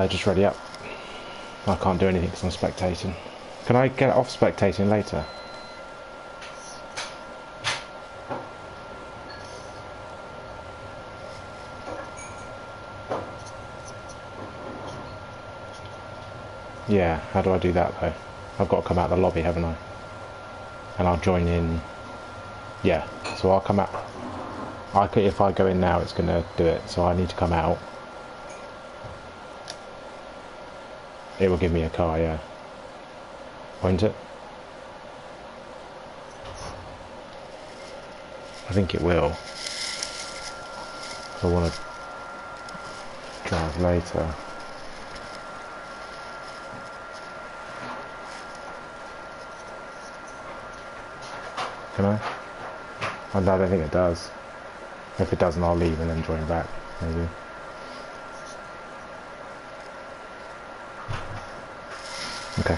Just ready up. I can't do anything because I'm spectating. Can I get off spectating later? Yeah, how do I do that though? I've got to come out of the lobby, haven't I? And I'll join in. Yeah, so I'll come out. If I go in now, it's going to do it, so I need to come out. It will give me a car, yeah. Won't it? I think it will. I want to drive later. Can I? I don't think it does. If it doesn't, I'll leave and then join back, maybe. Okay.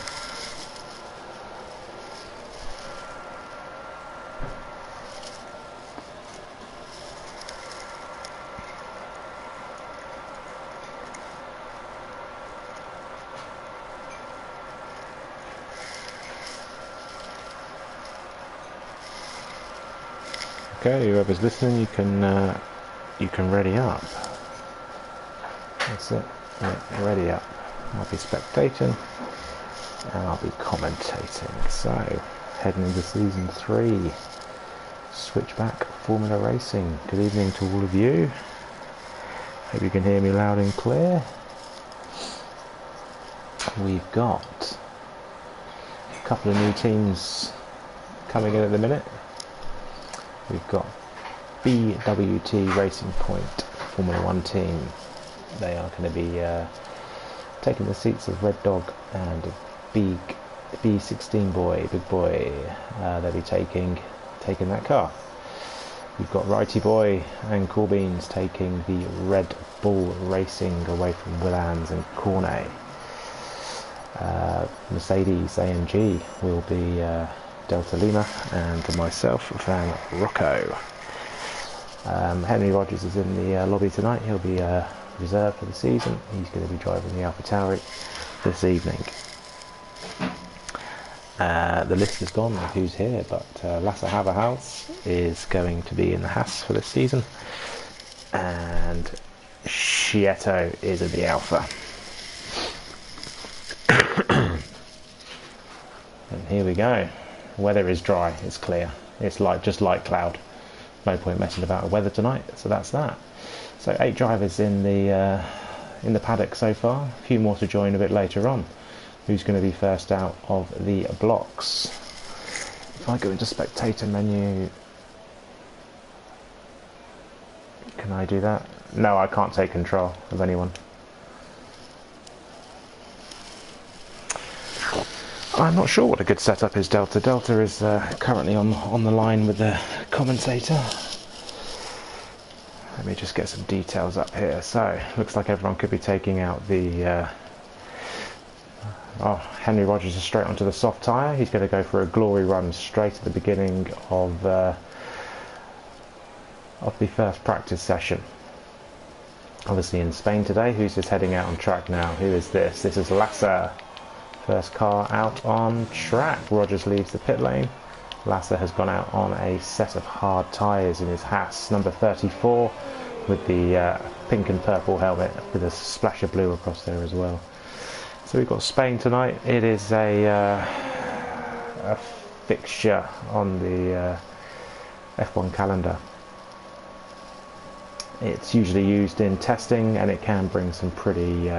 Okay, whoever's listening, you can ready up. That's it. Yeah, ready up. I'll be spectating and I'll be commentating. So, heading into season 3, Switchback Formula Racing. Good evening to all of you. Hope you can hear me loud and clear. We've got a couple of new teams coming in at the minute. We've got BWT Racing Point Formula 1 team. They are going to be taking the seats of Red Dog and B16 boy, big boy. They'll be taking that car. We've got Righty Boy and Cool Beans taking the Red Bull Racing away from Willans and Cornet. Mercedes AMG will be Delta Lima and myself, Van Rocco. Henry Rogers is in the lobby tonight. He'll be reserved for the season. He's going to be driving the AlphaTauri this evening. The list is gone of who's here, but Lasse Haverhouse is going to be in the Haas for this season, and Schietto is in the Alpha. And here we go. Weather is dry, it's clear, it's just light cloud. No point messing about with weather tonight, so that's that. So 8 drivers in the paddock so far, a few more to join a bit later on. Who's going to be first out of the blocks? If I go into spectator menu, can I do that? No, I can't take control of anyone. I'm not sure what a good setup is, Delta. Delta is currently on the line with the commentator. Let me just get some details up here. So, looks like everyone could be taking out the... Henry Rogers is straight onto the soft tyre. He's going to go for a glory run straight at the beginning of of the first practice session. Obviously in Spain today. Who's just heading out on track now? Who is this? This is Lasser. First car out on track. Rogers leaves the pit lane. Lasser has gone out on a set of hard tyres in his Haas number 34 with the pink and purple helmet with a splash of blue across there as well. So we've got Spain tonight. It is a fixture on the F1 calendar. It's usually used in testing and it can bring some pretty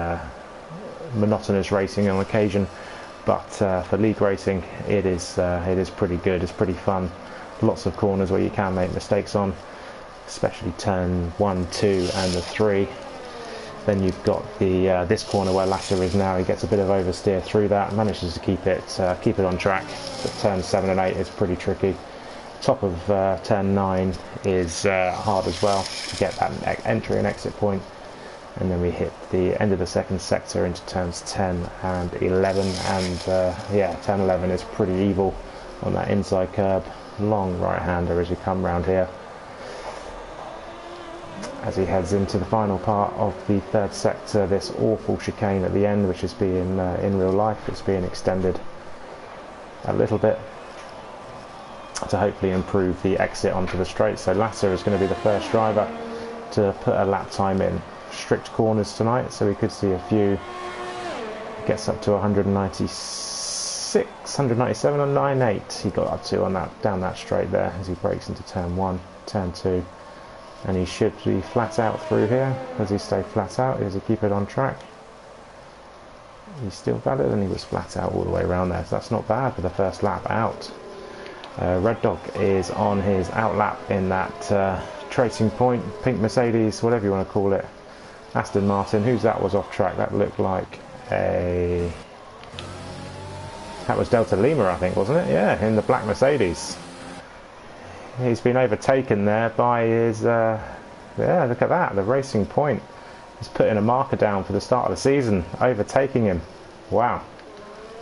monotonous racing on occasion, but for league racing it is pretty good. It's pretty fun. Lots of corners where you can make mistakes on, especially turn 1, 2 and the 3. Then you've got the this corner where Lasser is now. He gets a bit of oversteer through that, manages to keep it on track, but turn 7 and 8 is pretty tricky. Top of turn 9 is hard as well to get that entry and exit point. And then we hit the end of the second sector into turns 10 and 11, and yeah, turn 11 is pretty evil on that inside curb. Long right-hander as you come round here, as he heads into the final part of the third sector. This awful chicane at the end, which is being in real life, it's being extended a little bit to hopefully improve the exit onto the straight. So Lasser is going to be the first driver to put a lap time in strict corners tonight, so we could see a few. Gets up to 196, 197 and 98 he got up to on that, down that straight there, as he breaks into turn 1, turn 2, and he should be flat out through here. Does he stay flat out? Does he keep it on track? He's still valid, and he was flat out all the way around there, so that's not bad for the first lap out. Red Dog is on his out lap in that tracing point, pink Mercedes, whatever you want to call it. Aston Martin, whose that was off track? That looked like that was Delta Lima, I think, wasn't it? Yeah, in the black Mercedes. He's been overtaken there by his yeah, look at that, the Racing Point. He's putting a marker down for the start of the season, overtaking him. Wow,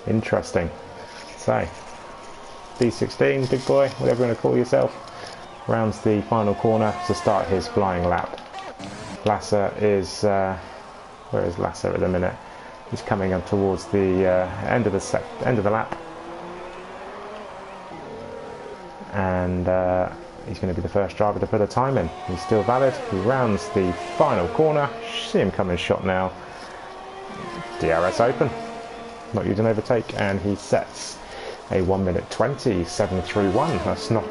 interesting. So D16, big boy, whatever you want to call yourself, rounds the final corner to start his flying lap. Lasser is where is Lasser at the minute? He's coming up towards the end of the lap, and he's going to be the first driver to put a time in. He's still valid. He rounds the final corner. See him coming shot now. DRS open, not using overtake, and he sets a 1:20.731. That's not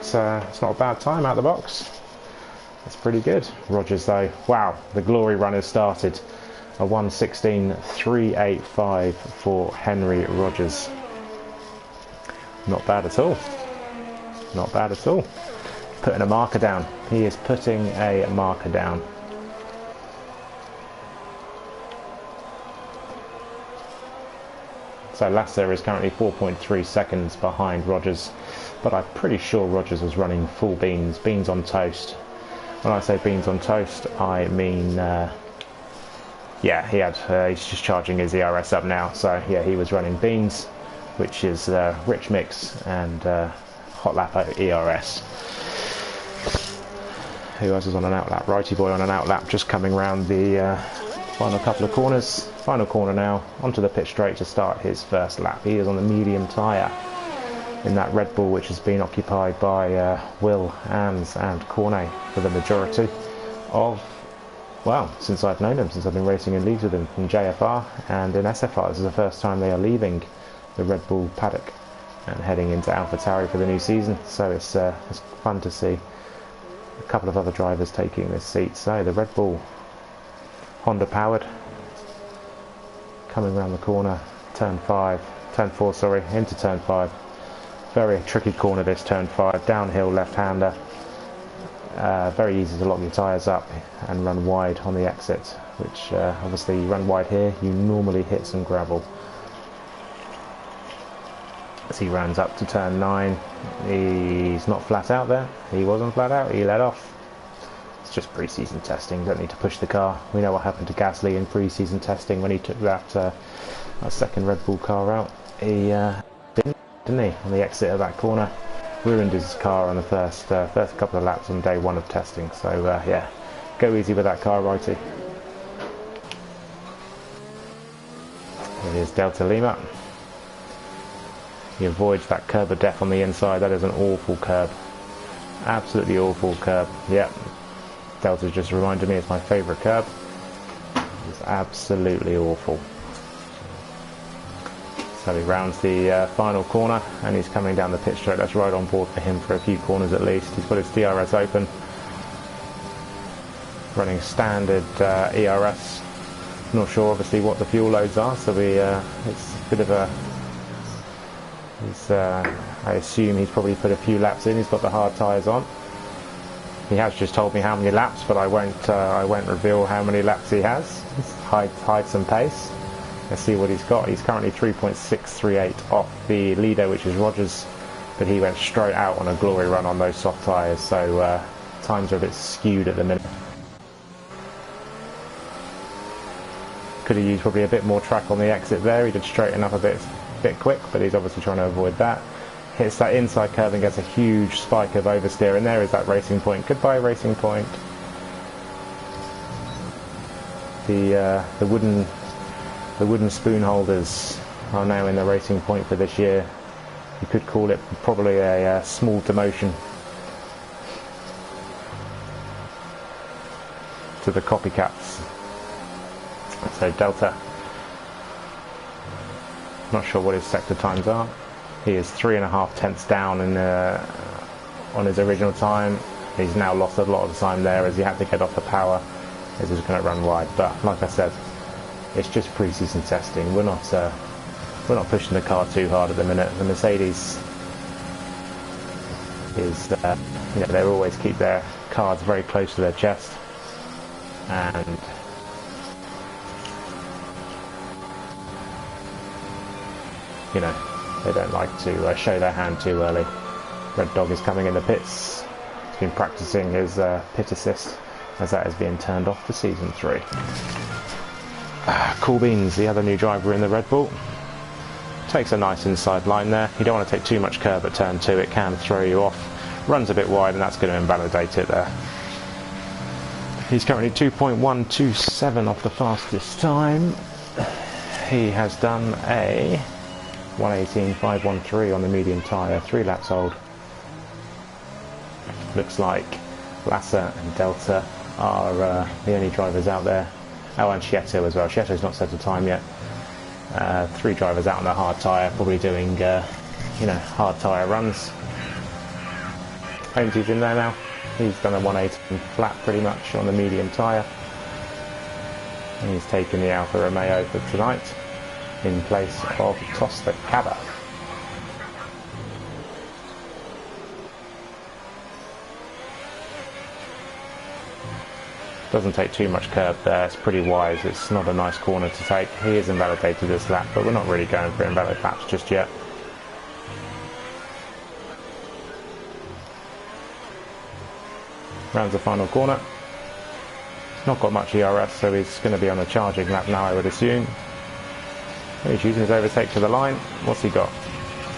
it's not a bad time out of the box. That's pretty good. Rogers though, wow, the glory run has started. A 1:16.385 for Henry Rogers. Not bad at all. Not bad at all. Putting a marker down. He is putting a marker down. So Lasser is currently 4.3 seconds behind Rogers, but I'm pretty sure Rogers was running full beans on toast. When I say beans on toast, I mean, yeah, he's just charging his ERS up now. So yeah, he was running beans, which is rich mix and hot lap ERS. Who else is on an outlap? Righty boy on an outlap, just coming round the final couple of corners. Final corner now, onto the pit straight to start his first lap. He is on the medium tyre in that Red Bull, which has been occupied by Will, Ans and Cornet for the majority of, well, since I've known him, since I've been racing in leagues with him in JFR and in SFR. This is the first time they are leaving the Red Bull paddock and heading into AlphaTauri for the new season. So it's fun to see a couple of other drivers taking this seat. So the Red Bull, Honda powered, coming around the corner, turn 4, sorry, into turn 5. Very tricky corner this, turn 5, downhill left-hander. Very easy to lock your tyres up and run wide on the exit, which obviously you run wide here, you normally hit some gravel. As he runs up to turn 9, he's not flat out there. He wasn't flat out, he let off. It's just pre-season testing, don't need to push the car. We know what happened to Gasly in pre-season testing when he took that second Red Bull car out. He didn't he, on the exit of that corner. ruined his car on the first couple of laps on day one of testing. So yeah, go easy with that car, righty. Here's Delta Lima. He avoids that curb of death on the inside. That is an awful curb. Absolutely awful curb. Yep. Delta's just reminded me it's my favourite curb. It's absolutely awful. So he rounds the final corner and he's coming down the pit straight. That's right on board for him for a few corners at least. He's got his DRS open. Running standard ERS. Not sure obviously what the fuel loads are, so it's a bit of a... I assume he's probably put a few laps in. He's got the hard tyres on. He has just told me how many laps, but I won't reveal how many laps he has. Hide some pace. Let's see what he's got. He's currently 3.638 off the leader, which is Rogers, but he went straight out on a glory run on those soft tyres, so times are a bit skewed at the minute. Could have used probably a bit more track on the exit there. He did straighten up a bit quick, but he's obviously trying to avoid that. Hits that inside curve and gets a huge spike of oversteer, and there is that Racing Point. Goodbye, Racing Point. The wooden spoon holders are now in the Racing Point for this year. You could call it probably a small demotion to the copycats. So Delta, not sure what his sector times are. He is 3.5 tenths down on his original time. He's now lost a lot of time there as he had to get off the power as he's going to run wide. But like I said, it's just pre-season testing. We're not pushing the car too hard at the minute. The Mercedes is they always keep their cards very close to their chest, and they don't like to show their hand too early. Red Dog is coming in the pits. He's been practicing his pit assist as that is being turned off for season 3. Cool Beans, the other new driver in the Red Bull, takes a nice inside line there. You don't want to take too much curb at turn 2, it can throw you off. Runs a bit wide and that's going to invalidate it there. He's currently 2.127 off the fastest time. He has done a 1:18.513 on the medium tyre, 3 laps old. Looks like Lasser and Delta are the only drivers out there. Oh, and Schietto as well. Schietto's not set a time yet. 3 drivers out on the hard tyre, probably doing hard tyre runs. Holmesy's in there now. He's done a 1:18 flat pretty much on the medium tyre. And he's taken the Alfa Romeo for tonight in place of Tosta Cabba. Doesn't take too much curb there, it's pretty wise, it's not a nice corner to take. He is invalidated this lap, but we're not really going for invalid laps just yet. Rounds the final corner. Not got much ERS, so he's going to be on a charging lap now, I would assume. He's using his overtake to the line. What's he got?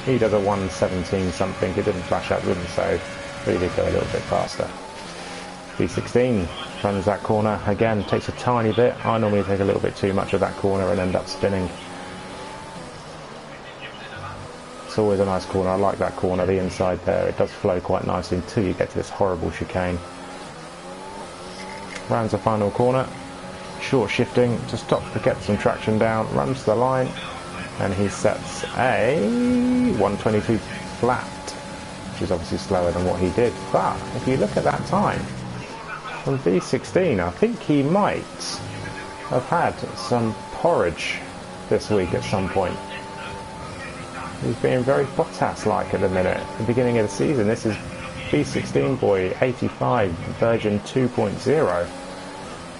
He does a 1:17 something. It didn't flash up, didn't, so but he did go a little bit faster. V16 runs that corner again, takes a tiny bit. I normally take a little bit too much of that corner and end up spinning. It's always a nice corner. I like that corner, the inside there. It does flow quite nicely until you get to this horrible chicane. Rounds the final corner. Short shifting to stop to get some traction down, runs to the line, and he sets a 1:22 flat, which is obviously slower than what he did. But if you look at that time from V16, I think he might have had some porridge this week at some point. He's being very Bottas-like at the minute. At the beginning of the season, this is V16 boy 85 version 2.0.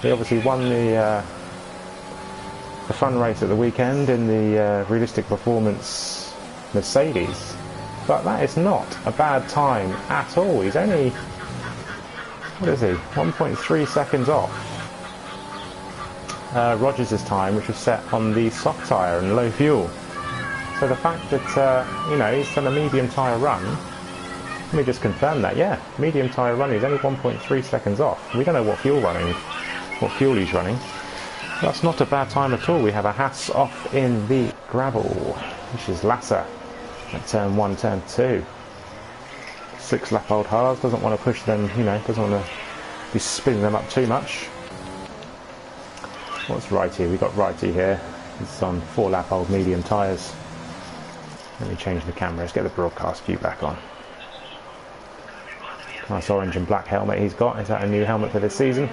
He obviously won the fun race at the weekend in the realistic performance Mercedes, but that is not a bad time at all. He's only, what is he, 1.3 seconds off Rogers' time, which was set on the soft tyre and low fuel. So the fact that he's done a medium tyre run Let me just confirm that. Yeah, medium tyre running is only 1.3 seconds off. We don't know what fuel he's running. That's not a bad time at all. We have a Haas off in the gravel, which is Lasser at turn 1, turn 2. 6 lap old Haas, doesn't want to push them, you know, doesn't want to be spinning them up too much. What's Righty? We've got Righty here. It's on 4 lap old medium tyres. Let me change the camera, let's get the broadcast view back on. Nice orange and black helmet he's got. Is that a new helmet for this season?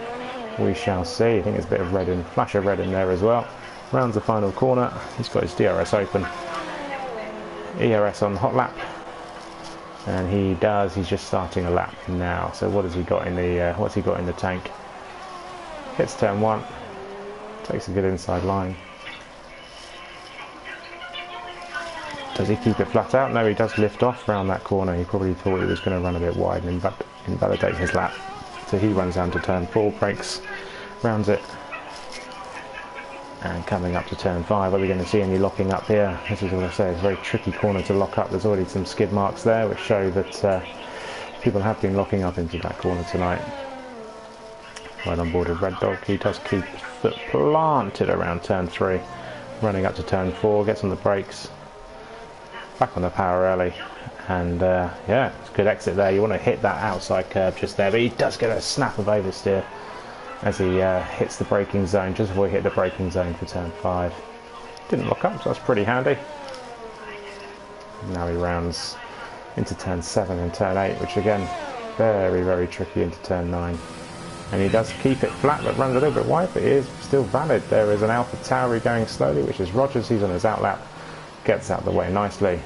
We shall see. I think there's a bit of red and flash of red in there as well. Rounds the final corner. He's got his DRS open. ERS on hot lap. And he's just starting a lap now. So what has he got in the what's he got in the tank? Hits turn 1. Takes a good inside line. Does he keep it flat out? No, he does lift off around that corner. He probably thought he was going to run a bit wide and invalidate his lap. So he runs down to turn 4, brakes, rounds it, and coming up to turn 5. Are we going to see any locking up here? This is what I say, it's a very tricky corner to lock up. There's already some skid marks there which show that people have been locking up into that corner tonight. Right on board with Red Dog. He does keep his foot planted around turn 3, running up to turn 4, gets on the brakes, back on the power early, and yeah, it's a good exit there. You want to hit that outside curb just there, but he does get a snap of oversteer as he hits the braking zone, just before he hit the braking zone for turn 5. Didn't lock up, so that's pretty handy. Now he rounds into turn 7 and turn 8, which again, very, very tricky into turn 9. And he does keep it flat, but runs a little bit wide, but he is still valid. There is an Alpha Tauri going slowly, which is Rogers. He's on his out lap, gets out of the way nicely.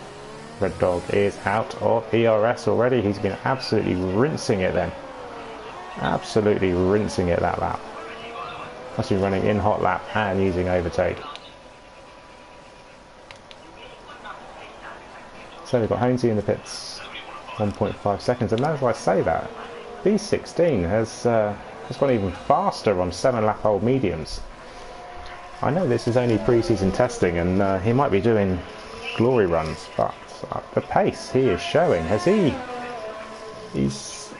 Red Dog is out of ERS already. He's been absolutely rinsing it then. Absolutely rinsing it that lap. Must be running in hot lap and using overtake. So we've got Honesy in the pits, 1.5 seconds, and as I say that, B16 has gone even faster on 7 lap old mediums. I know this is only pre-season testing and he might be doing glory runs, but the pace he is showing, he's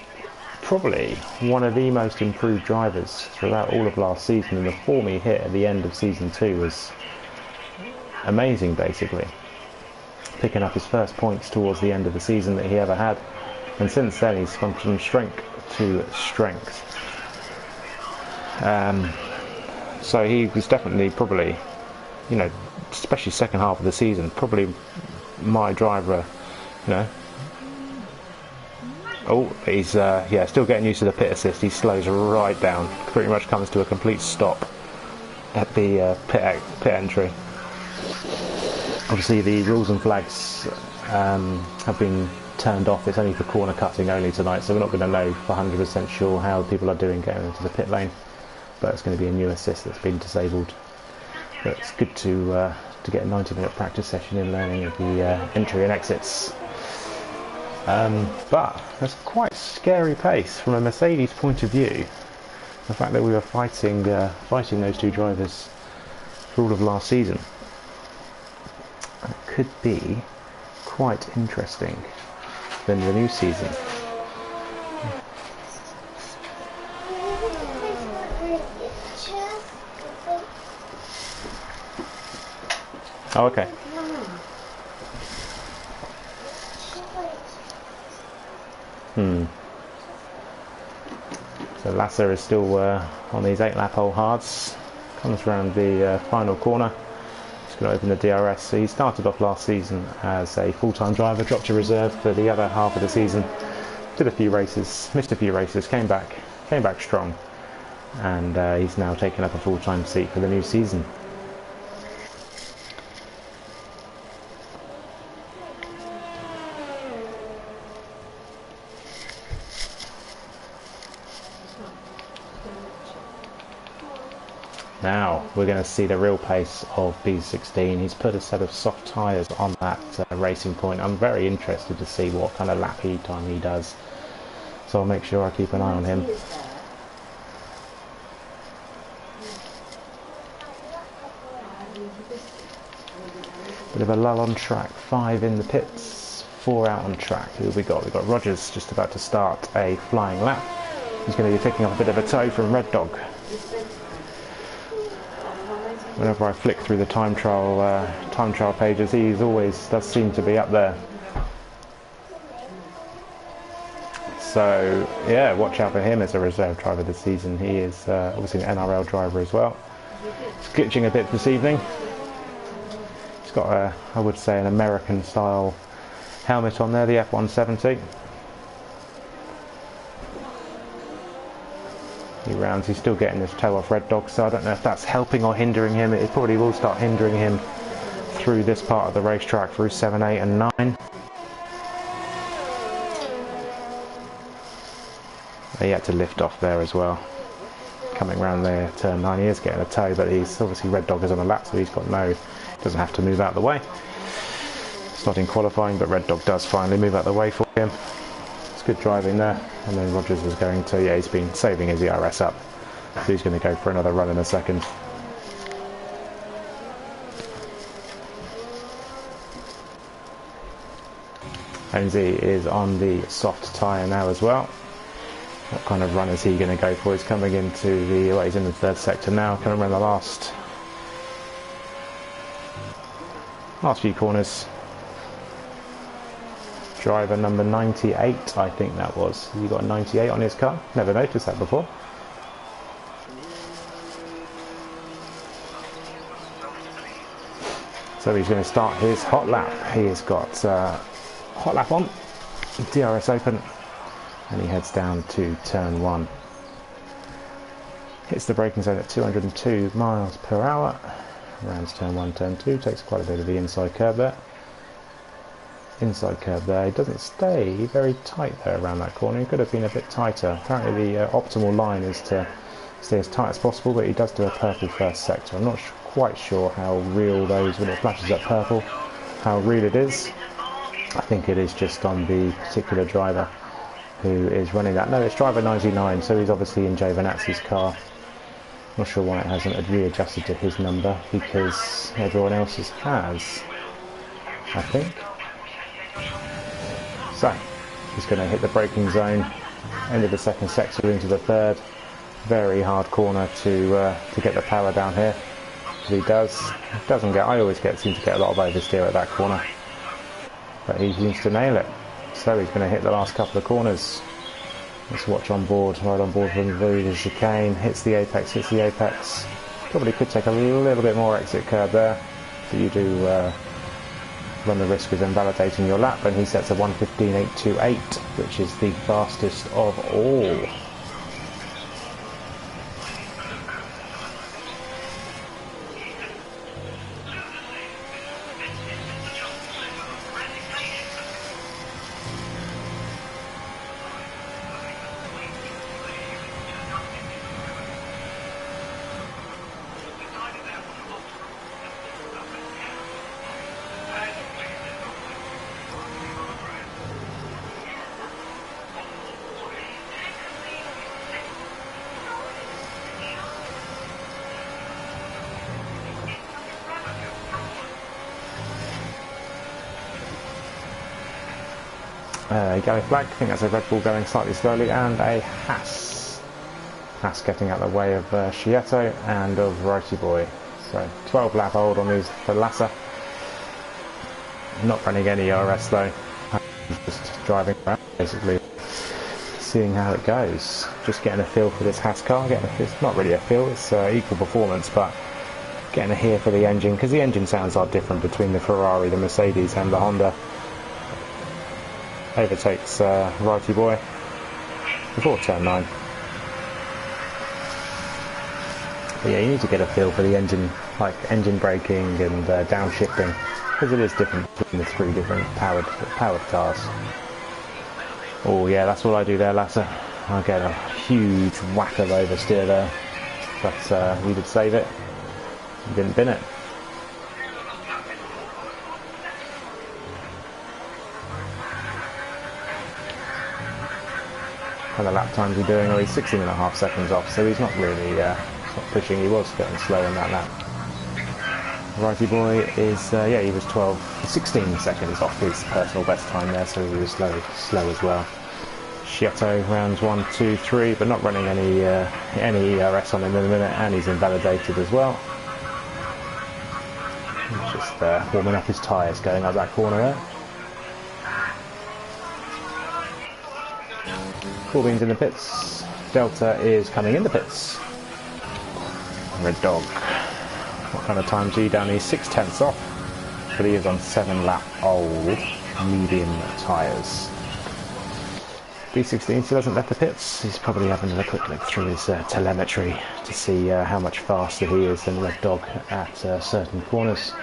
probably one of the most improved drivers throughout all of last season, and the form he hit at the end of season 2 was amazing, basically. Picking up his first points towards the end of the season that he ever had, and since then he's gone from strength to strength. So he was definitely probably, you know, especially second half of the season, probably my driver, you know. Oh, he's yeah, still getting used to the pit assist. He slows right down, pretty much comes to a complete stop at the pit entry. Obviously the rules and flags have been turned off. It's only for corner cutting only tonight, so we're not going to know for 100% sure how people are doing going into the pit lane, but it's going to be a new assist that's been disabled. But it's good to get a 90-minute practice session in learning of the entry and exits. But that's quite a scary pace from a Mercedes point of view. The fact that we were fighting those two drivers for all of last season. It could be quite interesting than the new season. Oh, okay. So Lasser is still on these 8 lap old hards. Comes around the final corner. Just going to open the DRS. So he started off last season as a full-time driver, dropped to reserve for the other half of the season. Did a few races, missed a few races, came back strong, and he's now taken up a full-time seat for the new season. Now we're going to see the real pace of B16. He's put a set of soft tyres on that racing point. I'm very interested to see what kind of lap time he does, so I'll make sure I keep an eye on him. Bit of a lull on track, 5 in the pits, 4 out on track. Who have we got? We've got Rogers just about to start a flying lap. He's going to be picking up a bit of a tow from Red Dog. Whenever I flick through the time trial pages, he always does seem to be up there. So yeah, watch out for him as a reserve driver this season. He is obviously an NRL driver as well. He's glitching a bit this evening. He's got a, I would say, an American style helmet on there, the F170. He rounds, he's still getting this toe off Red Dog, so I don't know if that's helping or hindering him. It probably will start hindering him through this part of the racetrack, through 7, 8 and 9. He had to lift off there as well. Coming around there, turn 9, he is getting a tow, but he's obviously Red Dog is on a lap, so he's got doesn't have to move out of the way. It's not in qualifying, but Red Dog does finally move out of the way for him. It's good driving there. And then Rogers is going to, yeah, he's been saving his ERS up, so he's going to go for another run in a second. Holmesy is on the soft tyre now as well. What kind of run is he going to go for? He's coming into the, well, he's in the 3rd sector now, coming around the last few corners. Driver number 98, I think that was. He got a 98 on his car. Never noticed that before. So he's going to start his hot lap. He has got hot lap on, DRS open, and he heads down to turn 1. Hits the braking zone at 202 miles per hour. Rounds turn 1, turn 2, takes quite a bit of the inside curb there. Inside curb there, it doesn't stay very tight there around that corner. It could have been a bit tighter. Apparently the optimal line is to stay as tight as possible, but he does do a purple 1st sector. I'm not quite sure how real those, when it flashes up purple, how real it is. I think it is just on the particular driver who is running that. No, it's driver 99, so he's obviously in Giovanazzi's car. Not sure why it hasn't readjusted to his number, because everyone else's has, I think. So, he's going to hit the braking zone, end of the 2nd sector into the 3rd. Very hard corner to get the power down here. But he doesn't get, I always seem to get a lot of oversteer at that corner. But he seems to nail it. So he's going to hit the last couple of corners. Let's watch on board, right on board from the chicane. Hits the apex. Probably could take a little bit more exit curb there. But you do run the risk of invalidating your lap, and he sets a 1:15.828, which is the fastest of all. Yellow flag, I think that's a Red Bull going slightly slowly, and a Haas. Haas getting out of the way of Chietto and of Righty Boy. So 12 lap hold on these for Lassa. Not running any ERS though. Just driving around basically, seeing how it goes. Just getting a feel for this Haas car. It's not really a feel, it's equal performance, but getting a hear for the engine, because the engine sounds are different between the Ferrari, the Mercedes and the Honda. Overtakes Righty Boy before turn 9. But yeah, you need to get a feel for the engine, like engine braking and downshifting, because it is different between the 3 different powered cars. Oh yeah, that's what I do there, Lassa. I get a huge whack of oversteer there, but we did save it. We didn't bin it. And the lap times he's doing, he's 16.5 seconds off, so he's not really not pushing. He was getting slow in that lap. Righty boy is, yeah, he was 16 seconds off his personal best time there, so he was slow as well. Schietto rounds 1, 2, 3, but not running any ERS on him in a minute, and he's invalidated as well. He's just warming up his tyres going up that corner there. Corbyn's in the pits. Delta is coming in the pits. Red Dog. What kind of time's he down? He's 6/10 off, but he is on 7-lap old medium tyres. B16 still hasn't left the pits. He's probably having a quick look through his telemetry to see how much faster he is than Red Dog at certain corners.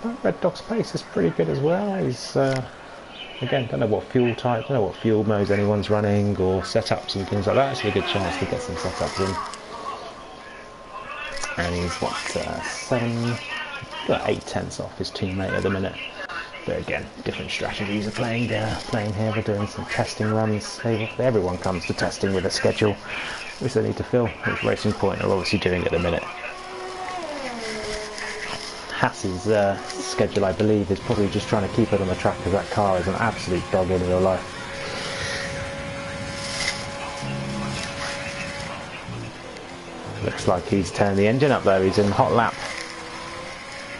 But Red Dog's pace is pretty good as well. He's again, don't know what fuel type, don't know what fuel modes anyone's running or setups and things like that. It's a good chance to get some setups in. And he's what, 8/10 off his teammate at the minute. But again, different strategies are playing here. We're doing some testing runs. Everyone comes to testing with a schedule, which they need to fill, which Racing Point are obviously doing at the minute. Haas's schedule, I believe, is probably just trying to keep it on the track because that car is an absolute dog in real life. Looks like he's turned the engine up though. He's in hot lap.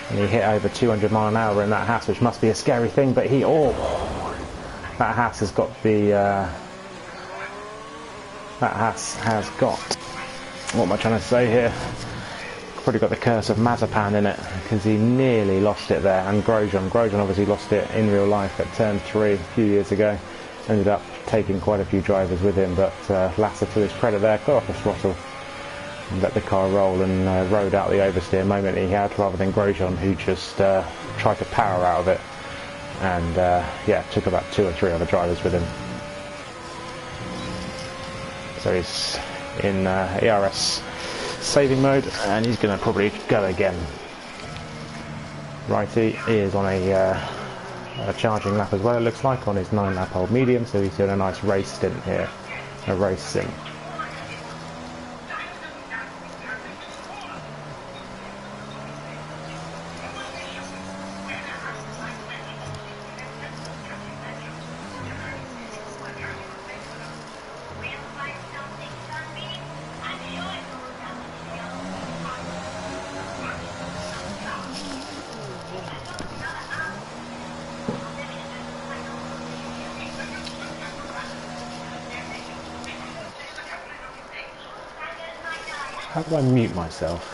And he hit over 200 mile an hour in that Haas, which must be a scary thing, but that Haas has got what am I trying to say here? Probably got the curse of Mazepan in it, because he nearly lost it there. And Grosjean obviously lost it in real life at turn 3 a few years ago. Ended up taking quite a few drivers with him, but Lasser, to his credit there, got off the throttle and let the car roll and rode out the oversteer moment he had, rather than Grosjean, who just tried to power out of it and yeah, took about 2 or 3 other drivers with him. So he's in ERS saving mode, and he's going to probably go again. Righty is on a charging lap as well, it looks like, on his 9-lap old medium, so he's doing a nice race stint here, a race sim. How do I mute myself?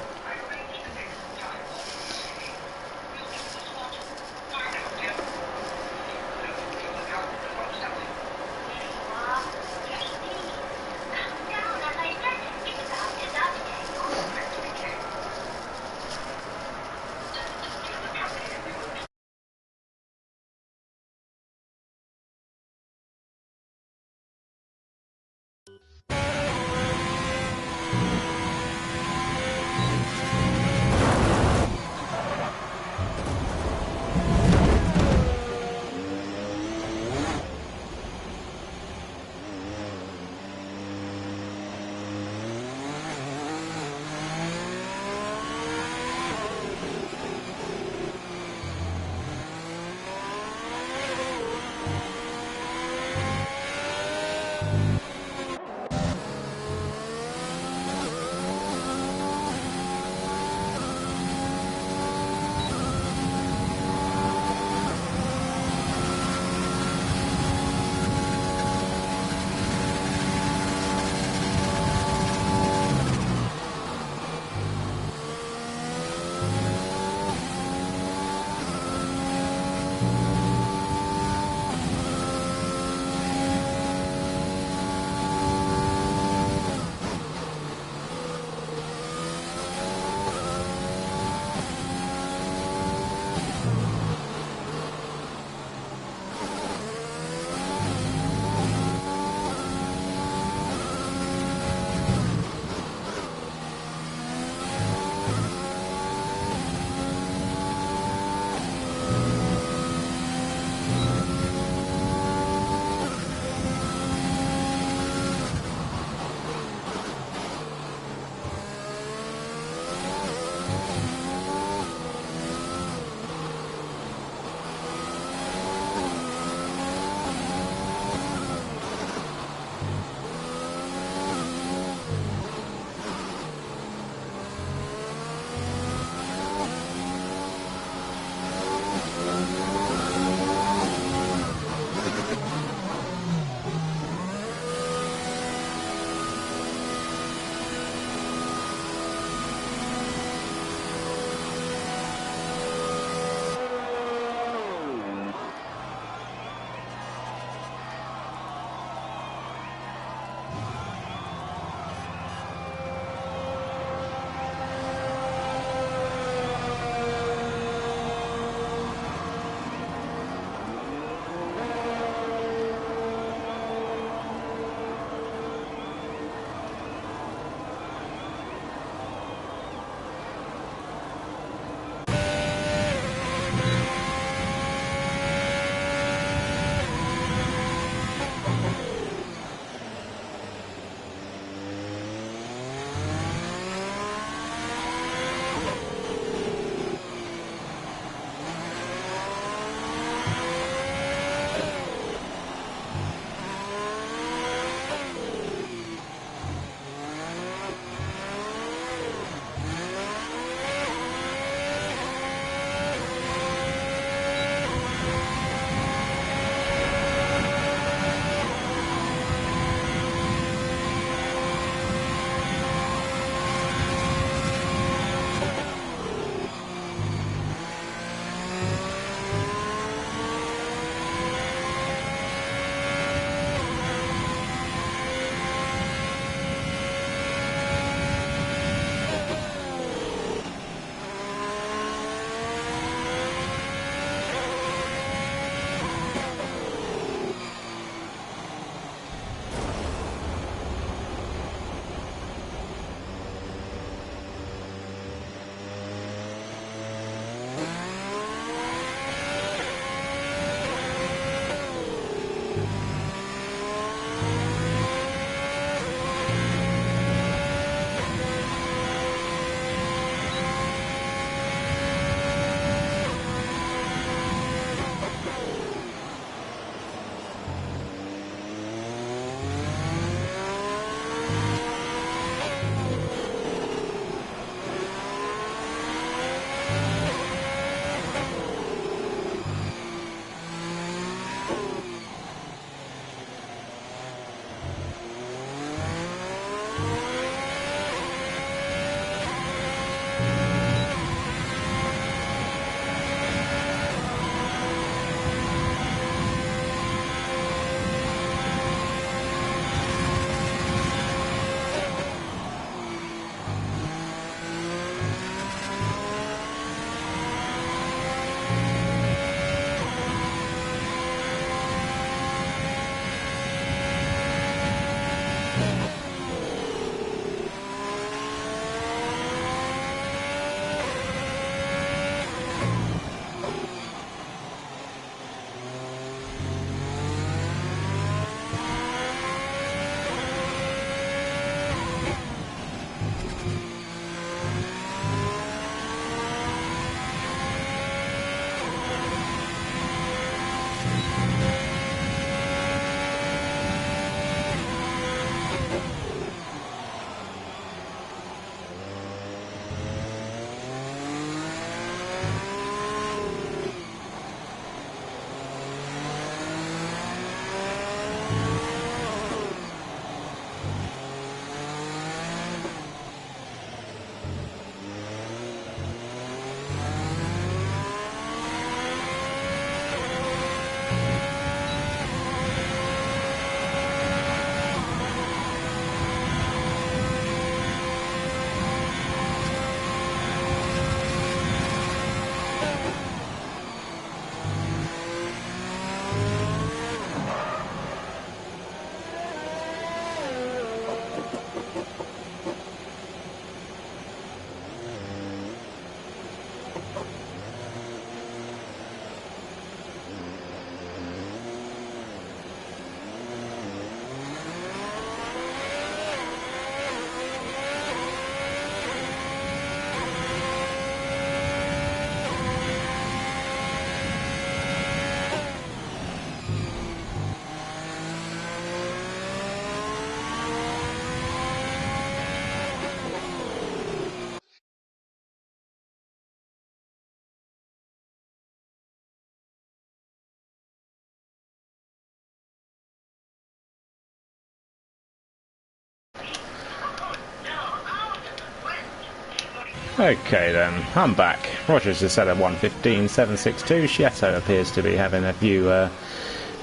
Okay then, I'm back. Rogers is set at 1:15.762. Schietto appears to be having a few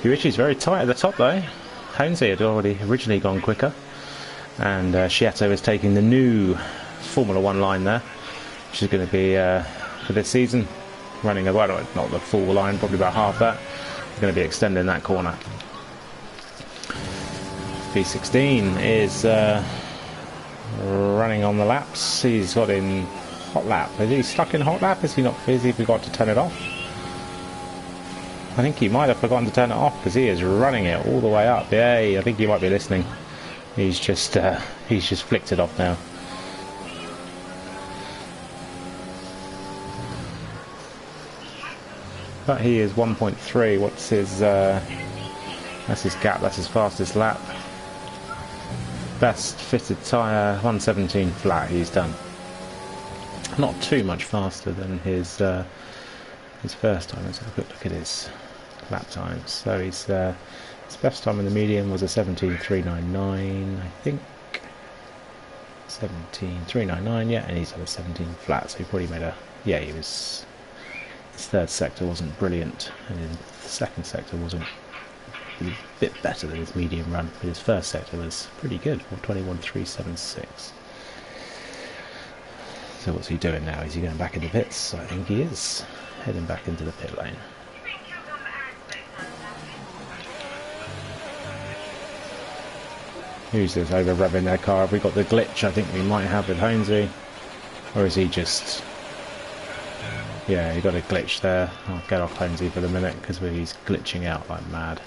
issues. Very tight at the top though. Honesy had already originally gone quicker, and Schietto is taking the new Formula 1 line there, which is going to be for this season, running well, not the full line, probably about half that. He's going to be extending that corner. V16 is running on the laps. He's got in hot lap. Is he stuck in hot lap? Is he not? Is he forgot to turn it off? I think he might have forgotten to turn it off because he is running it all the way up. Yay! I think he might be listening. He's just flicked it off now. But he is 1.3. What's his? That's his gap. That's his fastest lap. Best fitted tyre, 117 flat. He's done. Not too much faster than his first time. Let's have a quick look at his lap times. So his best time in the medium was a 17.399, I think. 17.399, yeah, and he's had a 17 flat. So he probably made a he was. His third sector wasn't brilliant, and his second sector wasn't. A bit better than his medium run, but his first sector was pretty good, 21.376. So what's he doing now? Is he going back into pits? I think he is heading back into the pit lane. Who's this over revving their car? Have we got the glitch I think we might have with Honesy? Or is he just... Yeah, he got a glitch there. I'll get off Honesy for the minute because he's glitching out like mad.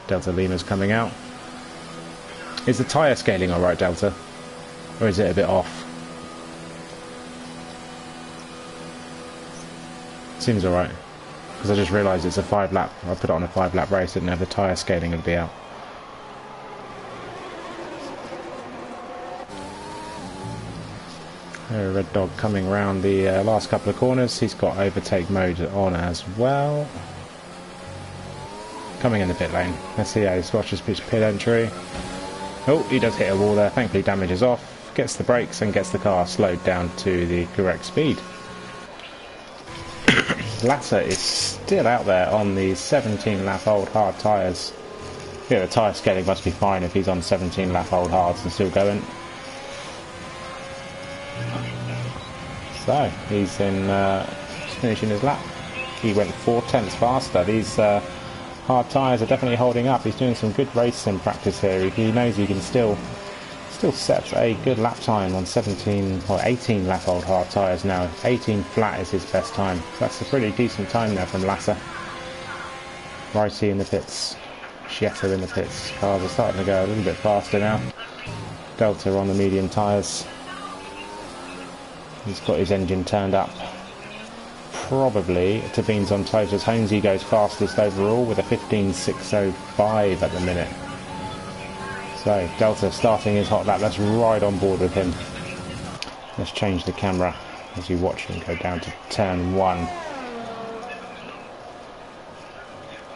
Delta Lima's coming out. Is the tyre scaling alright, Delta? Or is it a bit off? Seems alright. Because I just realised it's a 5 lap. I put it on a 5 lap race, didn't know the tyre scaling would be out. Red Dog coming round the last couple of corners. He's got overtake mode on as well. Coming in the pit lane. Let's see how he watches his pit entry. Oh, he does hit a wall there. Thankfully damage is off. Gets the brakes and gets the car slowed down to the correct speed. Lasser is still out there on the 17 lap old hard tyres. Yeah, the tyre scaling must be fine if he's on 17 lap old hards and still going. So, he's in finishing his lap. He went 4/10 faster. These hard tyres are definitely holding up. He's doing some good racing practice here. He knows he can still set a good lap time on 17 or 18 lap old hard tyres now. 18 flat is his best time. That's a pretty decent time there from Lasser. Righty in the pits. Schietto in the pits. Cars are starting to go a little bit faster now. Delta on the medium tyres. He's got his engine turned up. Probably to Beans on toes as Honesy goes fastest overall with a 15.605 at the minute. So Delta starting his hot lap. Let's ride on board with him. Let's change the camera as you watch him go down to turn 1.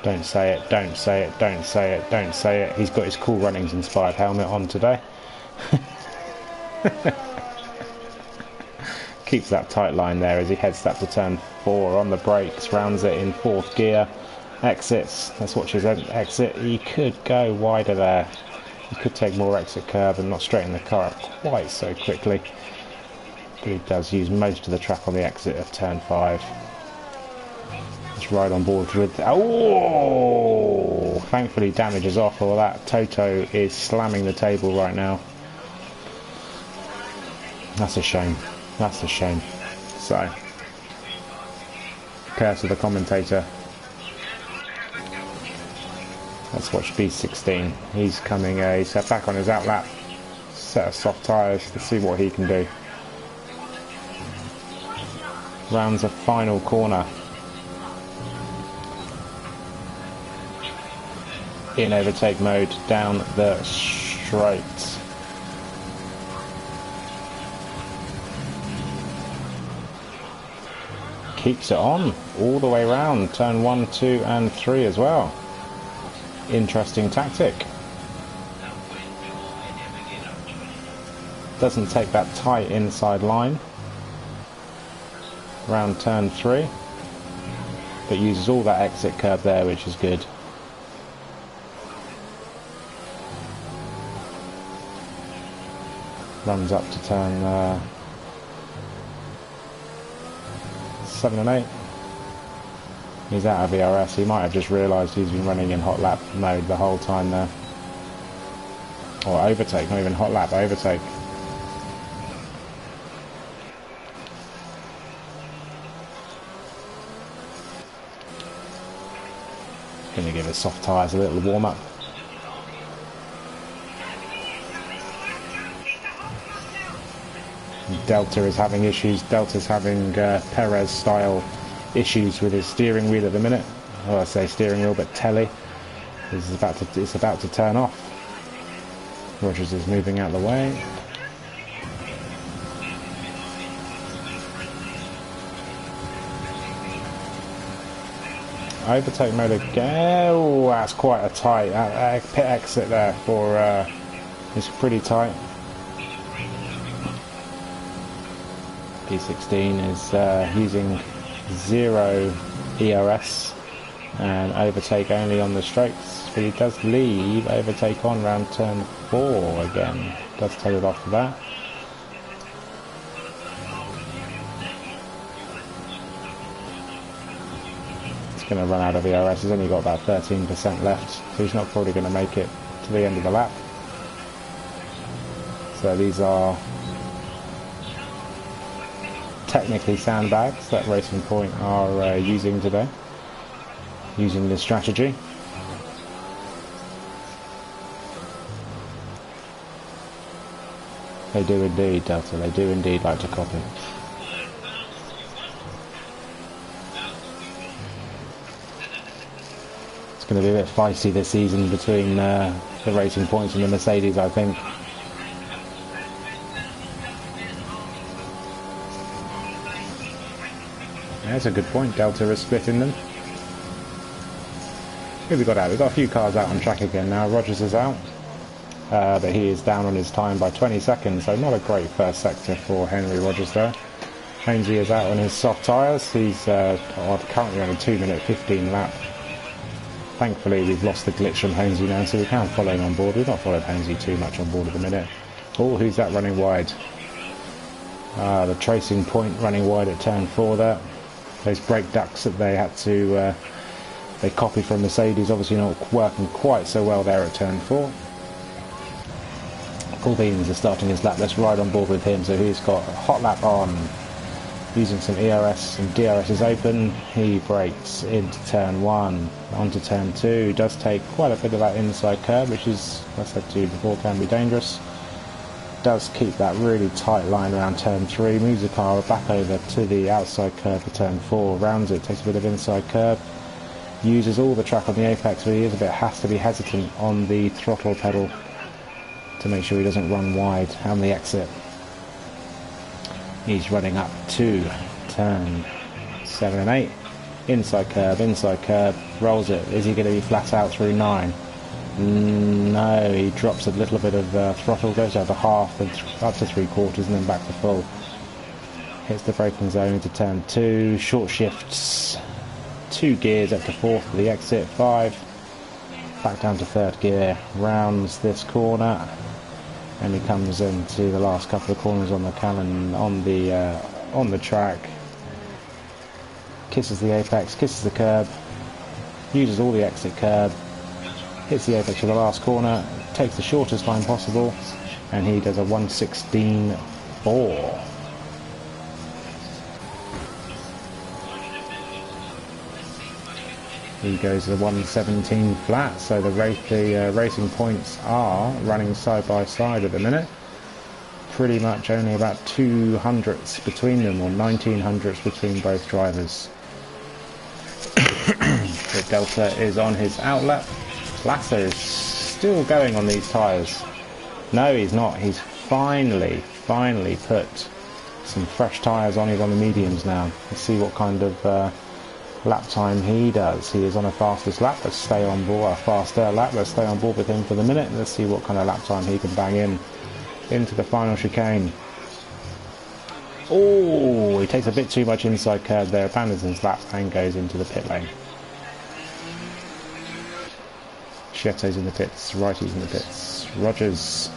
Don't say it, don't say it, don't say it, don't say it. He's got his Cool Runnings inspired helmet on today. Keeps that tight line there as he heads up to turn 4 on the brakes, rounds it in 4th gear, exits. Let's watch his exit. He could go wider there. He could take more exit curve and not straighten the car up quite so quickly. But he does use most of the track on the exit of turn 5. Let's ride on board with... Oh! Thankfully damage is off all that. Toto is slamming the table right now. That's a shame. That's a shame. So, curse of the commentator. Let's watch B16. He's coming a set back on his outlap. Set of soft tyres to see what he can do. Rounds a final corner. In overtake mode down the straight. Keeps it on all the way round, turn 1, 2 and 3 as well. Interesting tactic. Doesn't take that tight inside line around turn 3, but uses all that exit curb there, which is good. Runs up to turn 7 and 8. He's out of ERS. He might have just realised he's been running in hot lap mode the whole time there. Or overtake, not even hot lap, overtake. Going to give his soft tyres a little warm up. Delta is having issues. Delta's having Perez style issues with his steering wheel at the minute. Oh, I say steering wheel, but telly. It's about to turn off. Rogers is moving out of the way. Overtake mode again. Oh, that's quite a tight pit exit there for. It's pretty tight. P16 is using 0 ERS and overtake only on the straights, but he does leave overtake on round turn 4 again. Does take it off for that. It's going to run out of ERS. He's only got about 13% left, so he's not probably going to make it to the end of the lap. So these are technically sandbags that Racing Point are using today, using this strategy. They do indeed, Delta, they do indeed like to copy. It's going to be a bit feisty this season between the Racing Points and the Mercedes, I think. That's a good point. Delta is splitting them. Who have we got out? We've got a few cars out on track again now. Rogers is out, but he is down on his time by 20 seconds, so not a great first sector for Henry Rogers there. Hainsey is out on his soft tyres. He's currently on a 2-minute 15 lap. Thankfully, we've lost the glitch from Hainsey now, so we can follow him on board. We've not followed Hainsey too much on board at the minute. Oh, who's that running wide? The Racing Point running wide at turn 4 there. Those brake ducts that they had to they copied from Mercedes, obviously not working quite so well there at turn 4. Paul Beans is starting his lap. Let's ride on board with him. So he's got a hot lap on, using some ERS and DRS is open. He brakes into turn 1, onto turn 2. Does take quite a bit of that inside curb, which is, as I said to you before, can be dangerous. Does keep that really tight line around turn 3, moves the car back over to the outside curve for turn 4, rounds it, takes a bit of inside curve, uses all the track on the apex, but he has to be hesitant on the throttle pedal to make sure he doesn't run wide on the exit. He's running up to turn 7 and 8, inside curve, rolls it. Is he going to be flat out through 9? No, he drops a little bit of throttle, goes out to half, then up to 3/4 and then back to full. Hits the braking zone into turn 2, short shifts, 2 gears up to 4th for the exit, 5, back down to 3rd gear, rounds this corner, and he comes into the last couple of corners on the on the track, kisses the apex, kisses the curb, uses all the exit curb, hits the apex for the last corner, takes the shortest line possible, and he does a 1:16.4. He goes to the 1:17 flat, so the Racing Points are running side by side at the minute. Pretty much only about 2 hundredths between them, or 19 hundredths between both drivers. The Delta is on his outlap. Lasser is still going on these tyres. No, he's not. He's finally put some fresh tyres on. He's on the mediums now. Let's see what kind of lap time he does. He is on a fastest lap. Let's stay on board. A faster lap. Let's stay on board with him for the minute. Let's see what kind of lap time he can bang in. into the final chicane. Oh, he takes a bit too much inside curve there, abandons his lap and goes into the pit lane. Chietto's in the pits, Wrighty's in the pits. Rogers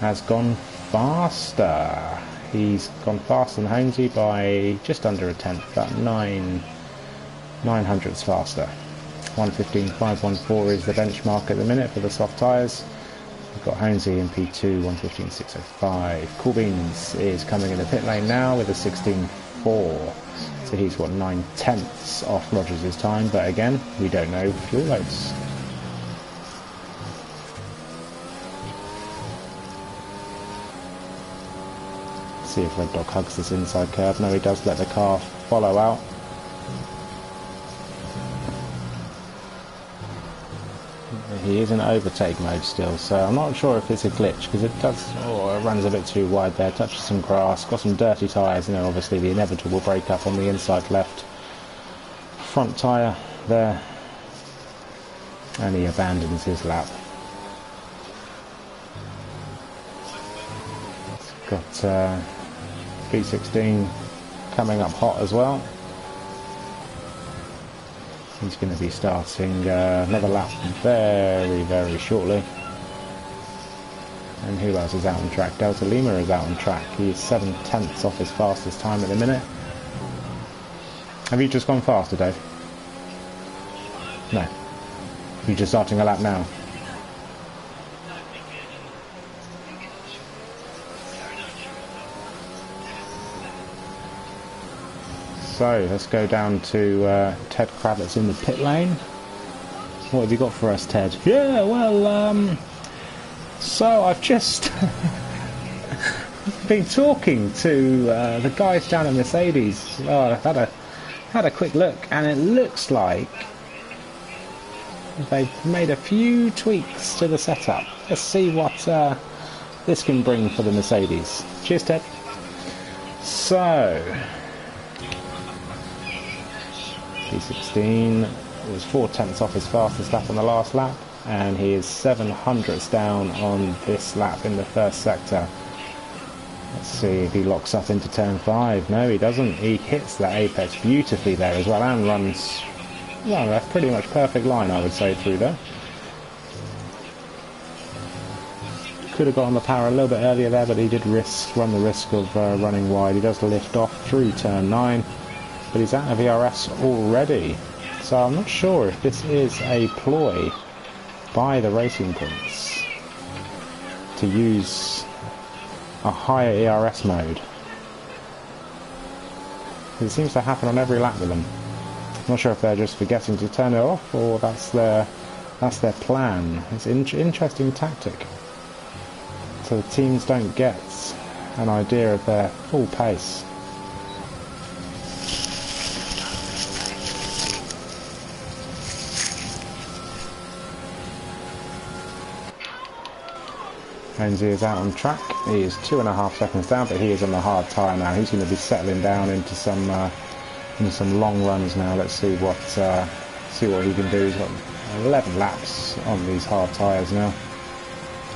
has gone faster. He's gone faster than Holmesy by just under a tenth, about 9/900ths faster. 1:15.514 is the benchmark at the minute for the soft tyres. We've got Holmesy in P2, 1:15.605. Coolbeans is coming in the pit lane now with a 16.4. So he's, what, 9/10ths off Rogers' time, but again, we don't know fuel loads. See if Red Dog hugs this inside curve. No, he does let the car follow out. He is in overtake mode still, so I'm not sure if it's a glitch, because it does, it runs a bit too wide there, touches some grass, got some dirty tyres, you know, obviously the inevitable break-up on the inside left front tyre there, and he abandons his lap. Got B16 coming up hot as well. He's going to be starting another lap very, very shortly. And who else is out on track? Delta Lima is out on track. He's 7/10ths off his fastest time at the minute. Have you just gone faster, Dave? No. You're just starting a lap now. So let's go down to Ted Kravitz in the pit lane. What have you got for us, Ted? Yeah, well, so I've just been talking to the guys down at Mercedes. Oh, I've had a quick look, and it looks like they've made a few tweaks to the setup. Let's see what this can bring for the Mercedes. Cheers, Ted. So P16 was 4/10ths off his fastest lap on the last lap, and he is 7/100ths down on this lap in the first sector. Let's see if he locks up into turn 5. No, he doesn't. He hits that apex beautifully there as well, and runs, well, that's pretty much perfect line, I would say, through there. Could have got on the power a little bit earlier there, but he did run the risk of running wide. He does lift off through turn 9. But he's out of ERS already, so I'm not sure if this is a ploy by the Racing Points to use a higher ERS mode. It seems to happen on every lap with them. I'm not sure if they're just forgetting to turn it off, or that's their plan. It's an interesting tactic, so the teams don't get an idea of their full pace. Holmesy is out on track. He is 2.5 seconds down, but he is on the hard tyre now. He's going to be settling down into some long runs now. Let's see what he can do. He's got 11 laps on these hard tyres now,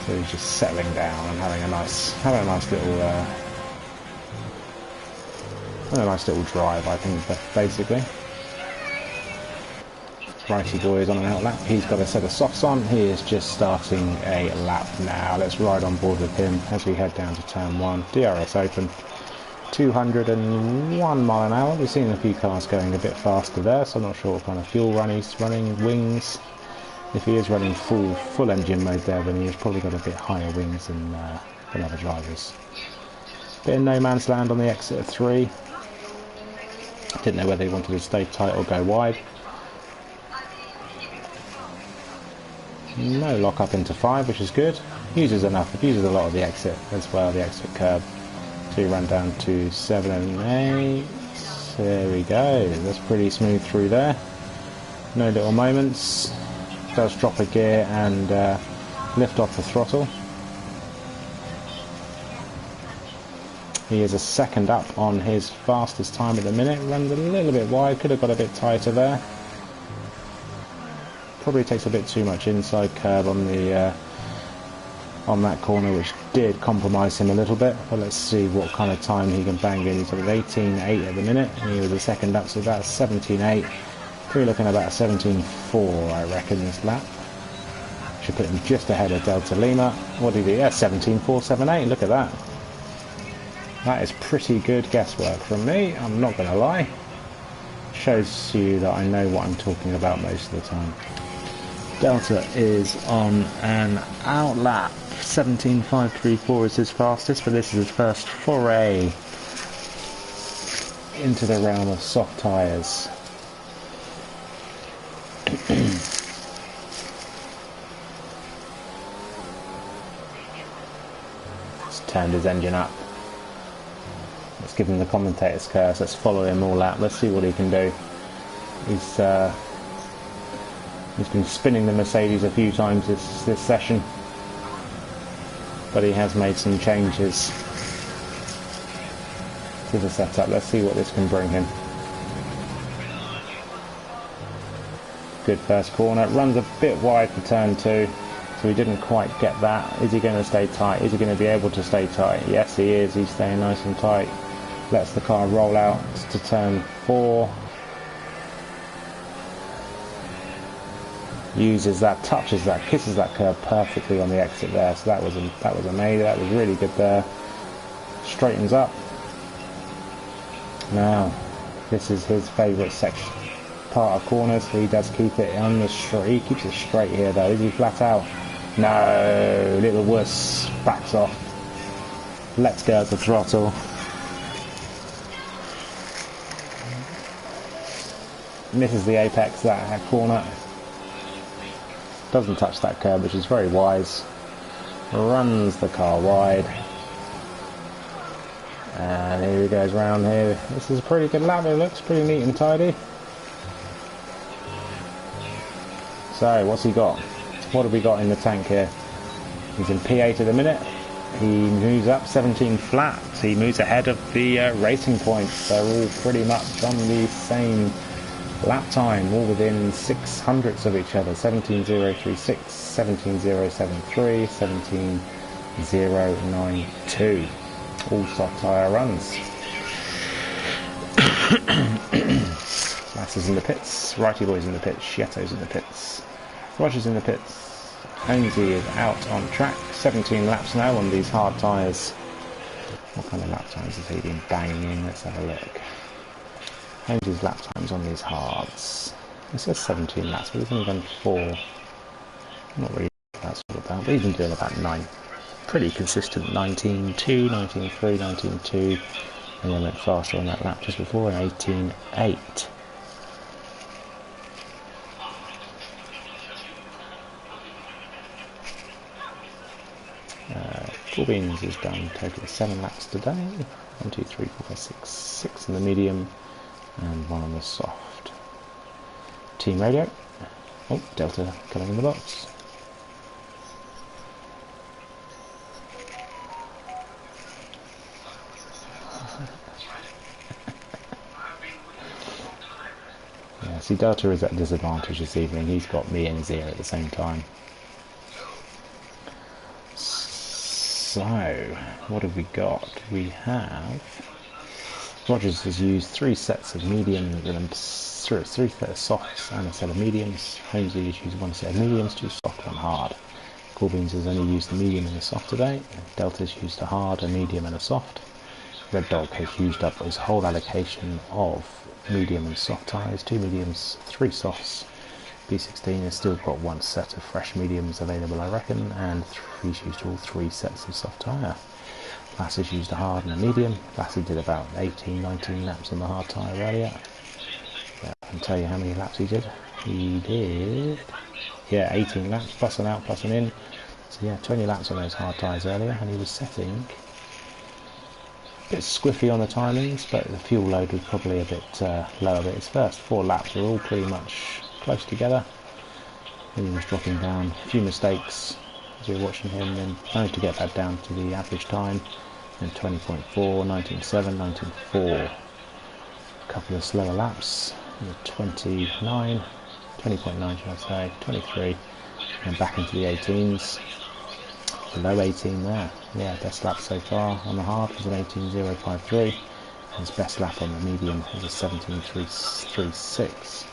so he's just settling down and having a nice little drive, I think, basically. Righty boy is on an out lap. He's got a set of softs on. He is just starting a lap now. Let's ride on board with him as we head down to turn 1. DRS open. 201 mile an hour. We've seen a few cars going a bit faster there, so I'm not sure what kind of fuel run he's running. Wings. If he is running full engine mode there, then he's probably got a bit higher wings than other drivers. Bit of no man's land on the exit of 3. Didn't know whether he wanted to stay tight or go wide. No lock up into 5, which is good. Uses a lot of the exit as well, the exit curb. So you run down to 7 and 8. There we go. That's pretty smooth through there. No little moments. Does drop a gear and lift off the throttle. He is a second up on his fastest time at the minute. Runs a little bit wide. Could have got a bit tighter there. Probably takes a bit too much inside curb on the on that corner, which did compromise him a little bit. But let's see what kind of time he can bang in. He's at 18.8 at the minute, and he was a second lap, so about 17.8. We're looking at about 17.4, I reckon, this lap. Should put him just ahead of Delta Lima. What did he do? Yeah, 17.478. Look at that. That is pretty good guesswork from me, I'm not going to lie. Shows you that I know what I'm talking about most of the time. Delta is on an out lap. 17.534 is his fastest, but this is his first foray into the realm of soft tyres. He's turned his engine up. Let's give him the commentator's curse. Let's follow him all out. Let's see what he can do. He's been spinning the Mercedes a few times this session, but he has made some changes to the setup. Let's see what this can bring him. Good first corner. Runs a bit wide for turn 2, so he didn't quite get that. Is he going to stay tight? Is he going to be able to stay tight? Yes, he is. He's staying nice and tight. Lets the car roll out to turn 4. Uses that, touches that, kisses that curb perfectly on the exit there. So that was amazing. That was really good there. Straightens up. Now, this is his favourite section, part of corners. He does keep it on the straight. He keeps it straight here though. Is he flat out? No, little wuss backs off. Let's go at the throttle. Misses the apex that corner. Doesn't touch that curb, which is very wise. Runs the car wide. And here he goes round here. This is a pretty good lap. It looks pretty neat and tidy. So, what's he got? What have we got in the tank here? He's in P8 at the minute. He moves up 17 flat. He moves ahead of the racing points. They're all pretty much on the same lap time, all within 600ths of each other. 17.036, 17.073, 17.092. All soft tyre runs. Lasses in the pits, Righty Boy's in the pits, Shieto's in the pits, Roger's in the pits. Holmesy is out on track. 17 laps now on these hard tyres. What kind of lap times has he been banging in? Let's have a look. Holmes' lap times on these hards. It says 17 laps, but he's only done 4. I'm not really sure what that's all about, but he's been doing about 9. Pretty consistent. 19.2, 19.3, 19.2, and then went faster on that lap just before, 18.8. Corbins has done totally 7 laps today. 1, 2, 3, 4, 5, 6, 6 in the medium, and 1 on the soft. Team radio. Oh, Delta coming in the box. Yeah, see, Delta is at a disadvantage this evening. He's got me and Zia at the same time. So, what have we got? We have... Rogers has used 3 sets of mediums and 3 sets of softs and a set of mediums. Holmesley has used 1 set of mediums, 2 soft, 1 hard. Corbins has only used the medium and the soft today. Delta's used a hard, a medium and a soft. Red Dog has used up his whole allocation of medium and soft tyres, 2 mediums, 3 softs. B16 has still got 1 set of fresh mediums available, I reckon, and he's used all 3 sets of soft tyre. Lass's used a hard and a medium. Lassie did about 18, 19 laps on the hard tyre earlier. Yeah, I can tell you how many laps he did. He did, yeah, 18 laps, plus an out, plus an in. So yeah, 20 laps on those hard tyres earlier, and he was setting a bit squiffy on the timings, but the fuel load was probably a bit lower. But his first 4 laps were all pretty much close together. Then he was dropping down, a few mistakes as we were watching him, and managed to get that down to the average time. And 20.4, 19.7, 19.4. A couple of slower laps, 20.9 should I say, 23, and back into the 18s. Below 18 there. Yeah, best lap so far on the hard was an 18.053. His best lap on the medium was a 17.336.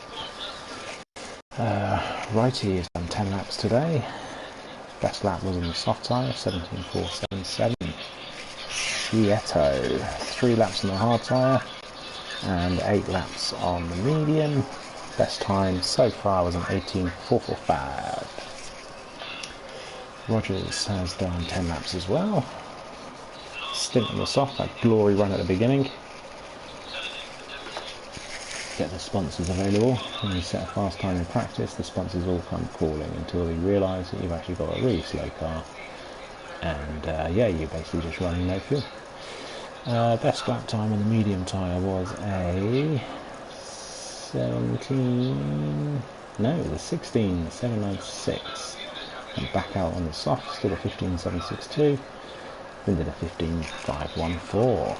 Righty has done 10 laps today. Best lap was on the soft tyre, 17.477. Chieto, 3 laps on the hard tyre and 8 laps on the medium. Best time so far was an 18.445. Rogers has done 10 laps as well. Stint on the soft, that glory run at the beginning. Get the sponsors available. When you set a fast time in practice, the sponsors all come calling until they realise that you've actually got a really slow car. And yeah, you basically just run no fuel. Best lap time on the medium tyre was a 16.796. And back out on the soft, still a 15.762. Then did a 15.514.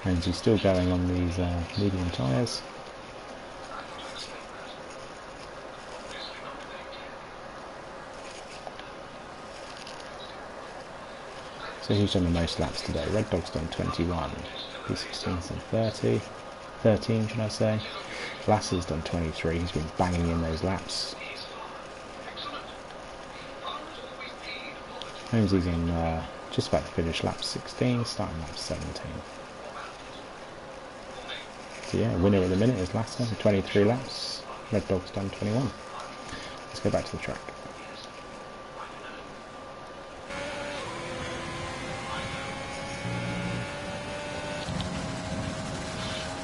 And he's still going on these medium tyres. So who's done the most laps today? Red Dog's done 21. P16's done 13 should I say. Lasser's done 23. He's been banging in those laps. Holmesy's on just about to finish lap 16, starting lap 17. So yeah, winner at the minute is Lasser with 23 laps. Red Dog's done 21. Let's go back to the track.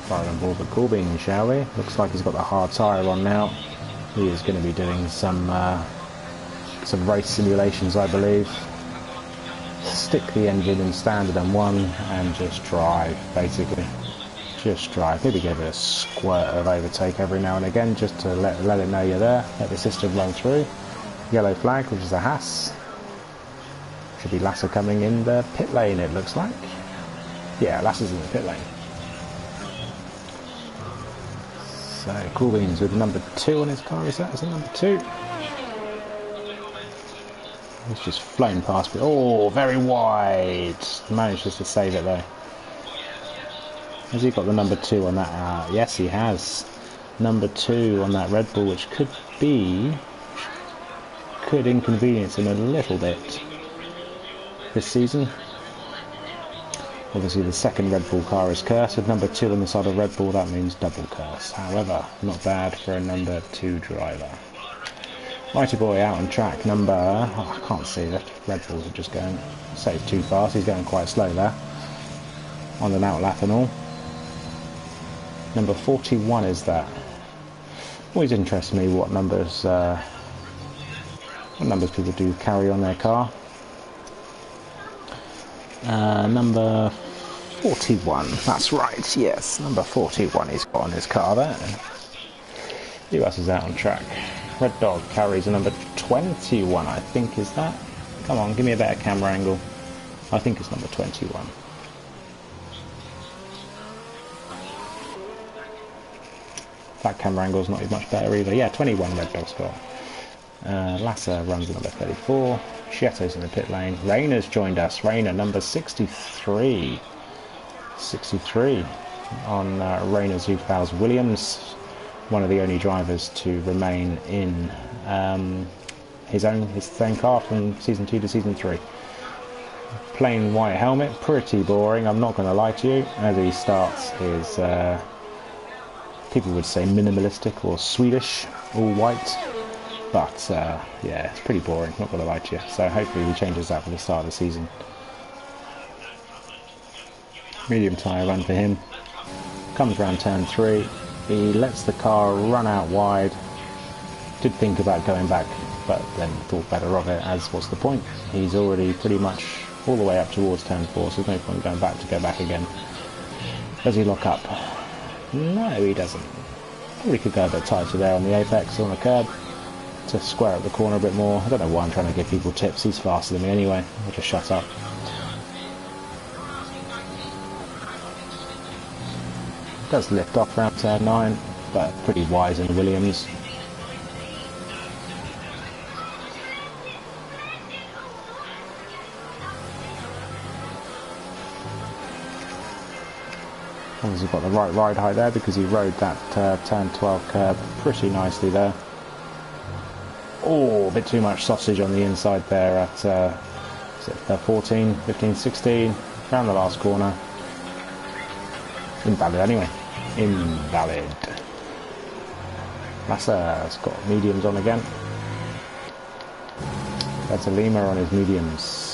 Fire on board the cool bean, shall we? Looks like he's got the hard tyre on now. He is going to be doing some race simulations, I believe. Stick the engine in standard M1 and just drive, basically. Just drive. Maybe give it a squirt of overtake every now and again, just to let it know you're there. Let the system run through. Yellow flag, which is a Haas. Should be Lasser coming in the pit lane, it looks like. Yeah, Lasser's in the pit lane. So, Cool Beans with number 2 on his car, is it number 2? He's just flown past me. Oh, very wide. Managed just to save it though. Has he got the number 2 on that? Yes, he has. Number 2 on that Red Bull, which could inconvenience him a little bit this season. Obviously the second Red Bull car is cursed. With number 2 on the side of Red Bull, that means double curse. However, not bad for a number 2 driver. Mighty Boy out on track number... Oh, I can't see that. Red Bulls are just going... Say too fast. He's going quite slow there. On an out lap and all. Number 41 is that. Always interests me what numbers people do carry on their car. Number 41, that's right, yes, number 41 he's got on his car there. Who else is out on track? Red Dog carries a number 21, I think, is that? Come on, give me a better camera angle. I think it's number 21. That camera angle's not much better either. Yeah, 21 Red Dog's got. Lasser runs a number 34. Chieto's in the pit lane. Rayner's joined us. Rayner, number 63. 63 on Rayner's Zoufals Williams. One of the only drivers to remain in his same car from season 2 to season 3. Plain white helmet, pretty boring, I'm not going to lie to you. As he starts his, people would say minimalistic or Swedish, all white. But yeah, it's pretty boring, not going to lie to you. So hopefully he changes that for the start of the season. Medium tyre run for him. Comes round turn 3. He lets the car run out wide. Did think about going back, but then thought better of it, as was the point. He's already pretty much all the way up towards turn 4, so there's no point going back to go back again. Does he lock up? No, he doesn't. Probably could go a bit tighter there on the apex, on the curb, to square up the corner a bit more. I don't know why I'm trying to give people tips. He's faster than me anyway. I'll just shut up. Does lift off around turn 9, but pretty wise in Williams. Obviously got the right ride height there because he rode that turn 12 curb pretty nicely there. Oh, a bit too much sausage on the inside there at 14, 15, 16, around the last corner. Invalid anyway. Invalid. Massa's got mediums on again. That's a Lima on his mediums.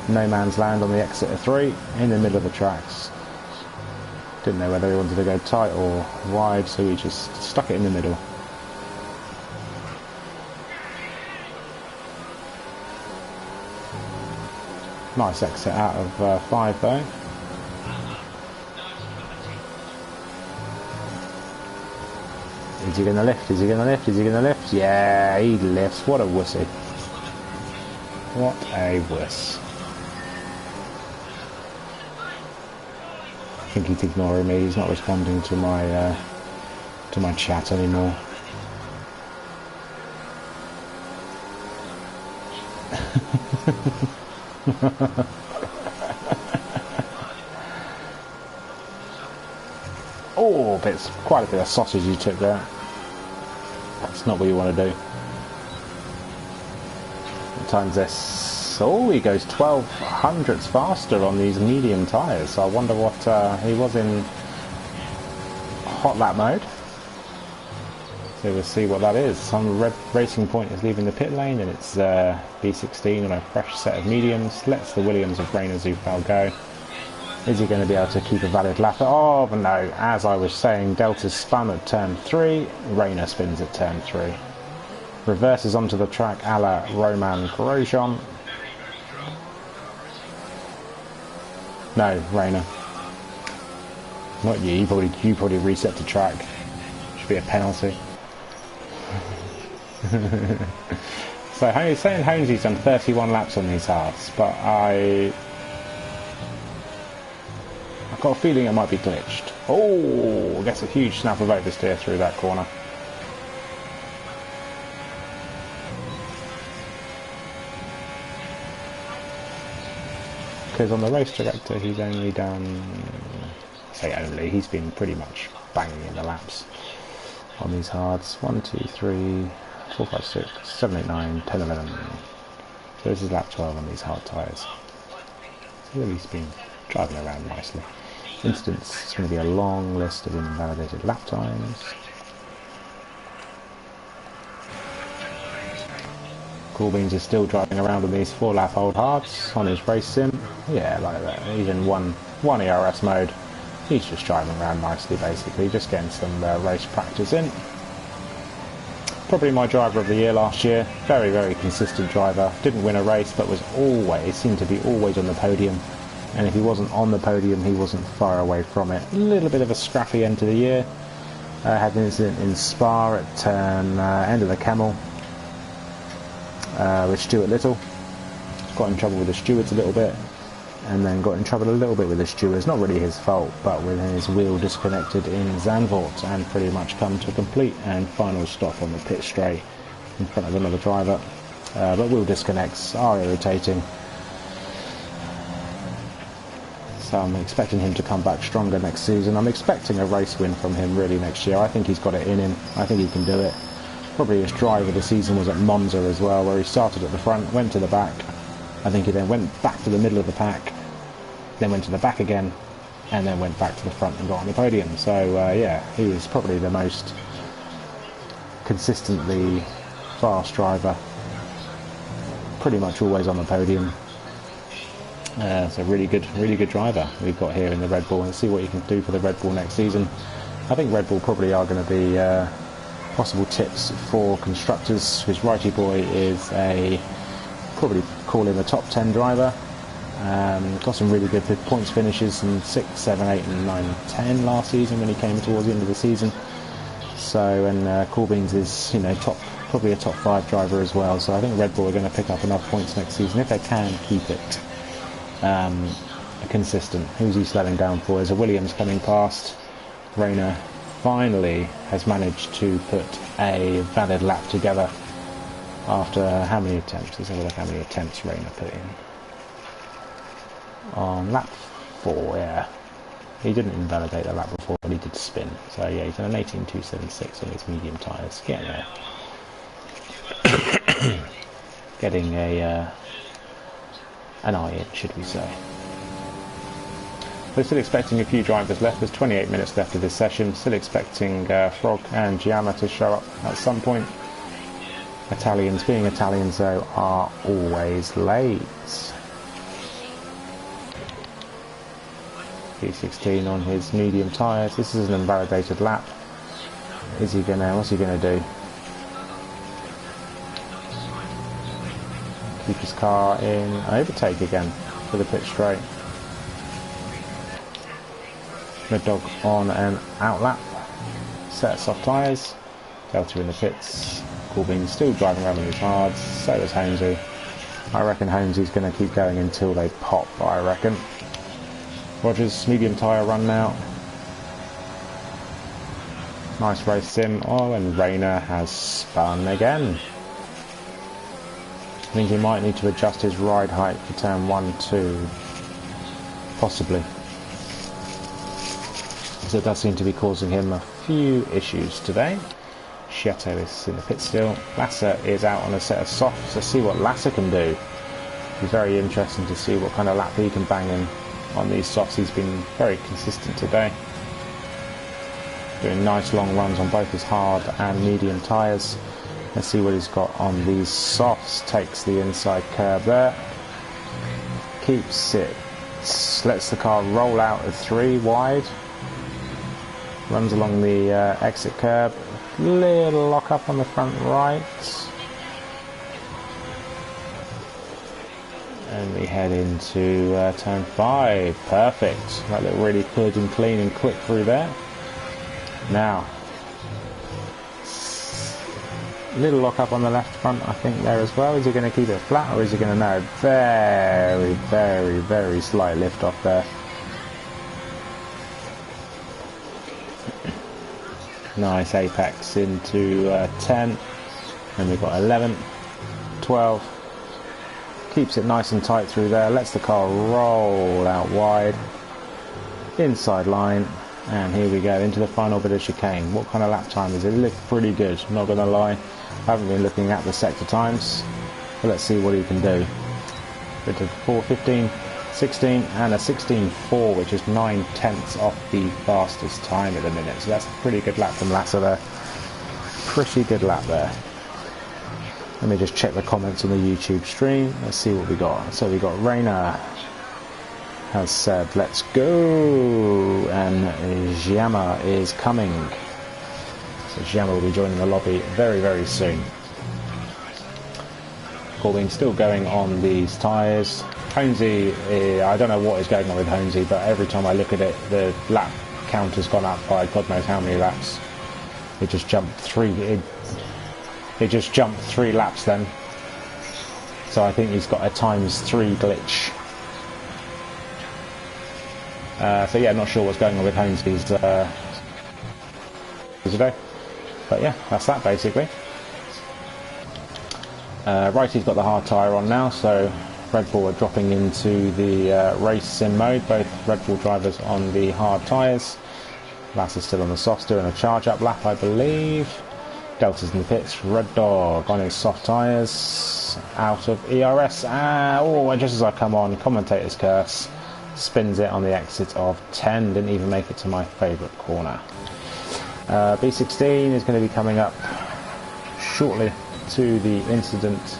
No man's land on the exit of 3 in the middle of the tracks. Didn't know whether he wanted to go tight or wide, so he just stuck it in the middle. Nice exit out of 5 though. Is he going to lift? Is he going to lift? Is he going to lift? Yeah, he lifts. What a wussy. What a wuss. I think he's ignoring me. He's not responding to my chat anymore. Oh, quite a bit of sausage you took there. That's not what you want to do. Times this. Oh, he goes 12 hundredths faster on these medium tyres. So I wonder what he was in hot lap mode. So we'll see what that is. Some red Racing Point is leaving the pit lane, and it's B16 on a fresh set of mediums. Lets the Williams of Rainer Zufel go. Is he going to be able to keep a valid lap? Oh no, as I was saying, Delta's spun at turn 3, Rainer spins at turn 3. Reverses onto the track a la Roman Grosjean. No, Rainer. Not you, you probably reset the track. Should be a penalty. So he's saying Holmesy's done 31 laps on these hards, but I've got a feeling it might be glitched. Oh, gets a huge snap of oversteer through that corner. Because on the race director he's only done, he's been pretty much banging in the laps on these hards. 1, 2, 3, 4, 5, 6, 7, 8, 9, 10, 11. So this is lap 12 on these hard tyres. So he's been driving around nicely. Incidents, it's going to be a long list of invalidated lap times. Coolbeans is still driving around on these 4 lap old hards on his race sim. Yeah, like that. Even one ERS mode. He's just driving around nicely, basically, just getting some race practice in. Probably my driver of the year last year. Very, very consistent driver. Didn't win a race, but seemed to be always on the podium. And if he wasn't on the podium, he wasn't far away from it. A little bit of a scrappy end to the year. Had an incident in Spa at turn end of the Camel with Stuart Little. Got in trouble with the stewards a little bit, and then got in trouble a little bit with the stewards. Not really his fault, but with his wheel disconnected in Zandvoort, and pretty much come to a complete and final stop on the pit straight in front of another driver. But wheel disconnects are irritating. So I'm expecting him to come back stronger next season. I'm expecting a race win from him really next year. I think he's got it in him. I think he can do it. Probably his drive of the season was at Monza as well, where he started at the front, went to the back. I think he then went back to the middle of the pack, then went to the back again, and then went back to the front and got on the podium. So yeah, he was probably the most consistently fast driver. Pretty much always on the podium. So really good driver we've got here in the Red Bull, and see what he can do for the Red Bull next season. I think Red Bull probably are going to be possible tips for constructors. His righty boy is probably call him a top 10 driver. Got some really good points finishes in 6, 7, 8 and 9, 10 last season when he came towards the end of the season. So, and Coolbeans is probably a top 5 driver as well. So I think Red Bull are going to pick up enough points next season if they can keep it consistent. Who's he slowing down for? There's a Williams coming past. Rainer finally has managed to put a valid lap together after how many attempts? Let's have a look how many attempts Rayner put in. On lap 4, yeah. He didn't invalidate the lap before, but he did spin. So yeah, he's done an 18.276 on his medium tyres. Getting there. Getting an eye in, should we say. We're still expecting a few drivers left. There's 28 minutes left of this session. Still expecting Frog and Giamma to show up at some point. Italians, being Italians though, are always late. P16 on his medium tyres. This is an invalidated lap. What's he gonna do? Keep his car in overtake again for the pit straight. Red Dog on an out lap. Set of soft tyres. Delta in the pits. Corbin still driving around with his hards. So does Holmesy. I reckon Holmesy's going to keep going until they pop, I reckon. Rogers, medium tyre run now. Nice race sim. Oh, and Rayner has spun again. I think he might need to adjust his ride height for turn 1, 2. Possibly. So it does seem to be causing him a few issues today. Schietto is in the pit still. Lasser is out on a set of softs. Let's see what Lasser can do. It's very interesting to see what kind of lap he can bang in on these softs. He's been very consistent today. Doing nice long runs on both his hard and medium tyres. Let's see what he's got on these softs. Takes the inside curb there. Keeps it. Lets the car roll out at 3 wide. Runs along the exit curb. Little lock up on the front right. And we head into turn 5. Perfect. That looked really good and clean and quick through there. Now, little lock up on the left front, I think, there as well. Is he going to keep it flat, or is he going to no? Very, very, very slight lift off there. Nice apex into 10, and we've got 11, 12. Keeps it nice and tight through there. Lets the car roll out wide, inside line. And here we go into the final bit of chicane. What kind of lap time is it? It looks pretty good, not going to lie. I haven't been looking at the sector times, but let's see what he can do. Bit of 4:15, 16 and a 16.4, which is 9/10 off the fastest time at the minute. So that's a pretty good lap from Lasser there. Pretty good lap there. Let me just check the comments on the YouTube stream. Let's see what we got. So we got Rayner has said, let's go, and Giamma is coming. So Giamma will be joining the lobby very, very soon. Corbin still going on these tyres. Holmesy, I don't know what is going on with Holmesy, but every time I look at it, the lap count has gone up by God knows how many laps. It just jumped 3. It just jumped 3 laps then. So I think he's got a ×3 glitch. So yeah, not sure what's going on with Holmesy's today, but yeah, that's that basically. Righty's got the hard tyre on now, so Red Bull are dropping into the race sim mode. Both Red Bull drivers on the hard tyres. Lasser's still on the softs doing a charge up lap, I believe. Delta's in the pits. Red Dog on his soft tyres, out of ERS. Oh, just as I come on, commentator's curse. Spins it on the exit of 10. Didn't even make it to my favourite corner. B16 is going to be coming up shortly to the incident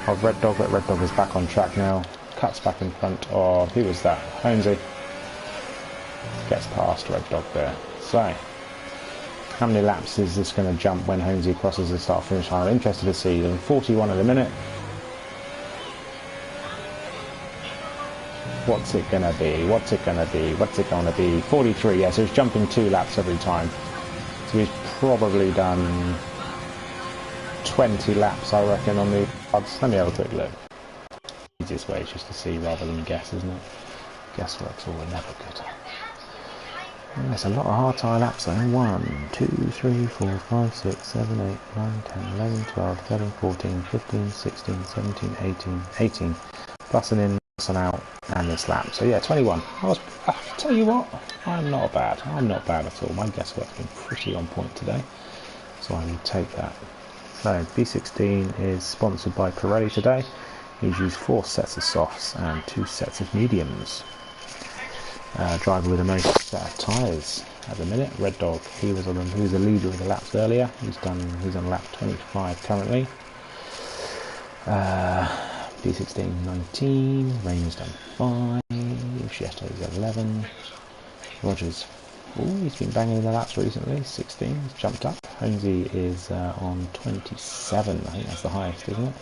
of Red Dog, but Red Dog is back on track now. Cuts back in front of, who was that? Holmesy. Gets past Red Dog there. So, how many laps is this going to jump when Holmesy crosses the start finish line? I'm interested to see. 41 at the minute. What's it gonna be? What's it gonna be? What's it gonna be? 43, yeah, so he's jumping 2 laps every time. So he's probably done 20 laps, I reckon, on the odds. Let me have a quick look. Easiest way is just to see rather than guess, isn't it? Guesswork's all never good. There's a lot of hard tyre laps though. 1, 2, 3, 4, 5, 6, 7, 8, 9, 10, 11, 12, 13, 14, 15, 16, 17, 18, 18. Plus an in, plus an out, and this lap. So yeah, 21. I'll tell you what, I'm not bad. I'm not bad at all. My guesswork's been pretty on point today. So I will take that. So B16 is sponsored by Pirelli today. He's used 4 sets of softs and 2 sets of mediums. Driver with the most set of tyres at the minute, Red Dog. He was the leader of the laps earlier. He's on lap 25 currently. B16 19, Rain's done 5, Gietto's 11, Rogers, he's been banging the laps recently, 16, he's jumped up. Holmesy is on 27, I think that's the highest, isn't it?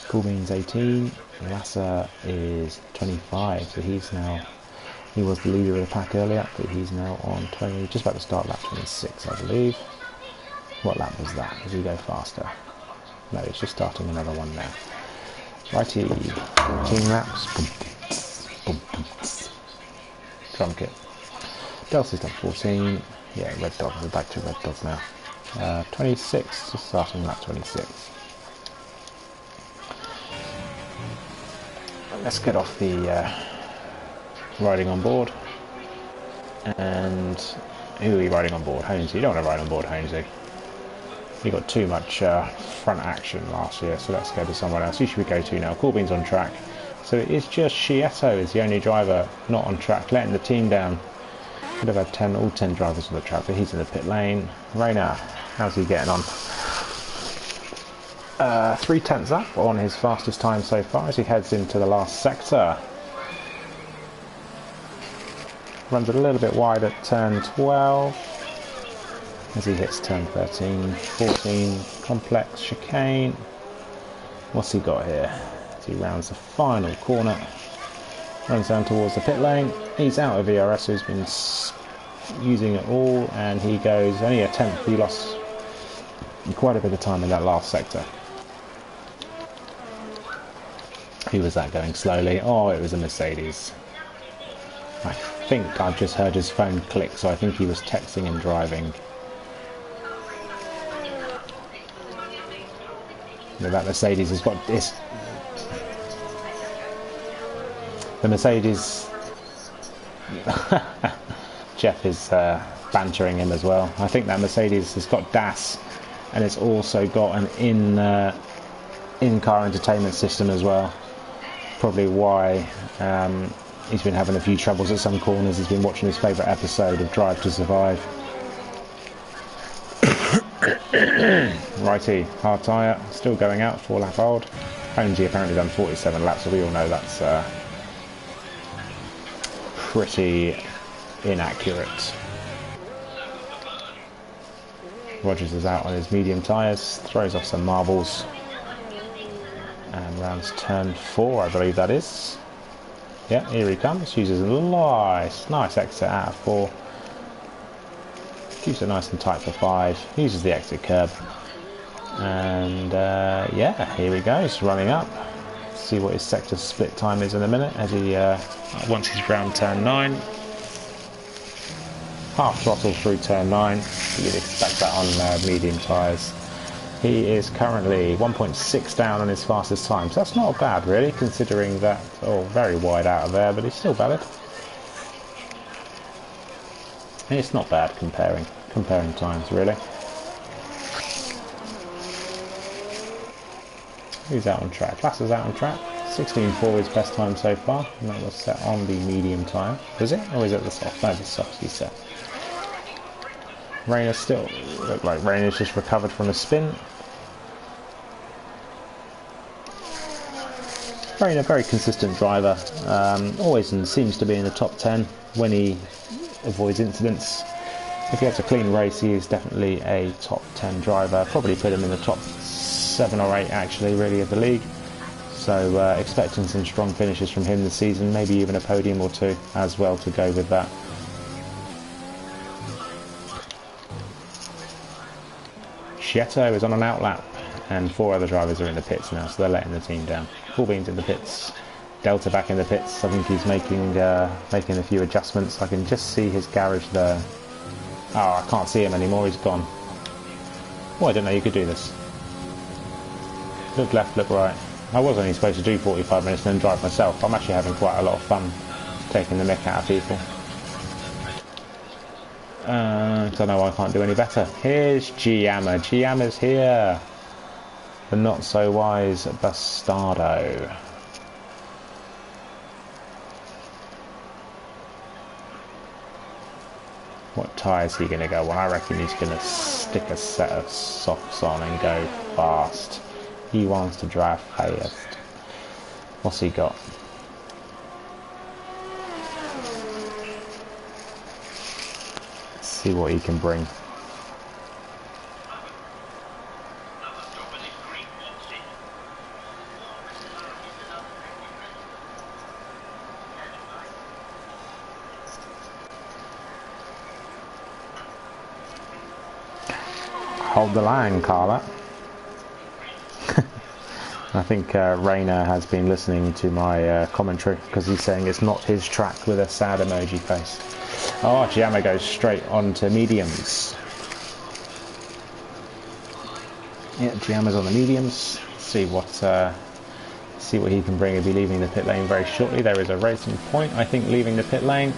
Coolbean's 18, Lasser is 25, so he was the leader of the pack earlier, but he's now on 20, just about to start lap 26, I believe. What lap was that? Does he go faster? No, he's just starting another one now. Righty, 14 laps. Drum kit. Delsey's done 14. Yeah, Red Dog, we're back to Red Dog now. 26, just starting lap 26. Let's get off the riding on board. And who are you riding on board? Holmesy. You don't want to ride on board Holmesy. He got too much front action last year, so let's go to someone else. Who should we go to now? Coolbean's on track. So it is just Gietto is the only driver not on track, letting the team down. Could have had all 10 drivers on the track, but he's in the pit lane. Rayner, how's he getting on? 3/10 up on his fastest time so far as he heads into the last sector. Runs a little bit wide at turn 12. As he hits turn 13, 14, complex chicane. What's he got here? As he rounds the final corner, runs down towards the pit lane. He's out of ERS, who's been using it all, and he goes only a tenth. He lost quite a bit of time in that last sector. Who was that going slowly? Oh, it was a Mercedes. I think I've just heard his phone click, so I think he was texting and driving. That Mercedes has got this. The Mercedes. Jeff is bantering him as well. I think that Mercedes has got DAS, and it's also got an in-car entertainment system as well. Probably why he's been having a few troubles at some corners. He's been watching his favourite episode of Drive to Survive. Righty, hard tyre, still going out, 4 lap old. Holmesy apparently done 47 laps, so we all know that's pretty inaccurate. Rogers is out on his medium tyres, throws off some marbles, and rounds turn 4, I believe that is. Yeah, here he comes, uses a nice exit out of 4. Keeps it nice and tight for 5, uses the exit curb, and yeah, here he goes, running up. See what his sector split time is in a minute as he once he's round turn 9. Half throttle through turn 9, you'd expect that on medium tyres. He is currently 1.6 down on his fastest time, so that's not bad really, considering that, very wide out of there, but he's still valid. It's not bad comparing times really. Who's out on track? Lasser's out on track. 16.4 is best time so far, and that was set on the medium tyre. Was it? Or is it the soft? No, the soft he's set. Rayner still look like Rayner's just recovered from a spin. Rayner, very consistent driver. Always seems to be in the top 10 when he avoids incidents. If he has a clean race, he is definitely a top 10 driver. Probably put him in the top 7 or 8 actually, really, of the league. So expecting some strong finishes from him this season, maybe even a podium or 2 as well to go with that. Gietto is on an outlap, and 4 other drivers are in the pits now, so they're letting the team down. Coolbean's in the pits, Delta back in the pits. I think he's making a few adjustments. I can just see his garage there. Oh, I can't see him anymore. He's gone. Oh, I didn't know you could do this. Look left, look right. I was only supposed to do 45 minutes and then drive myself. I'm actually having quite a lot of fun taking the mick out of people. I don't know why I can't do any better. Here's Giamma. Giamma's here. The not so wise Bastardo. What tyre is he going to go on? I reckon he's going to stick a set of softs on and go fast. He wants to drive fast. What's he got? Let's see what he can bring. Hold the line, Carla. I think Rayner has been listening to my commentary because he's saying it's not his track with a sad emoji face. Oh, Giamma goes straight on to mediums. Yeah, Giamma's on the mediums. See what he can bring. He'll be leaving the pit lane very shortly. There is a racing point, I think, leaving the pit lane.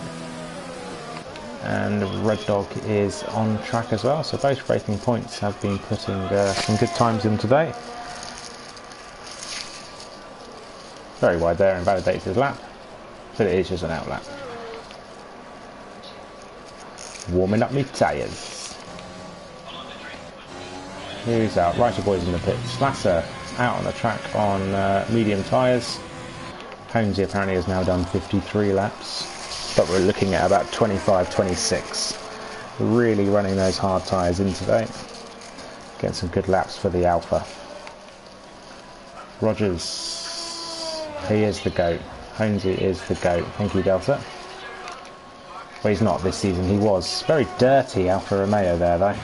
And Red Dog is on track as well, so both racing points have been putting some good times in today. Very wide there, invalidates his lap, but it is just an out lap. Warming up my tyres. Who's out? Righty boys in the pits. Lasser out on the track on medium tyres. Holmesy apparently has now done 53 laps. But we're looking at about 25, 26. Really running those hard tyres in today. Getting some good laps for the Alpha. Rogers, he is the GOAT. Holmesy is the GOAT. Thank you, Delta. Well, he's not this season. He was. Very dirty Alfa Romeo there, though.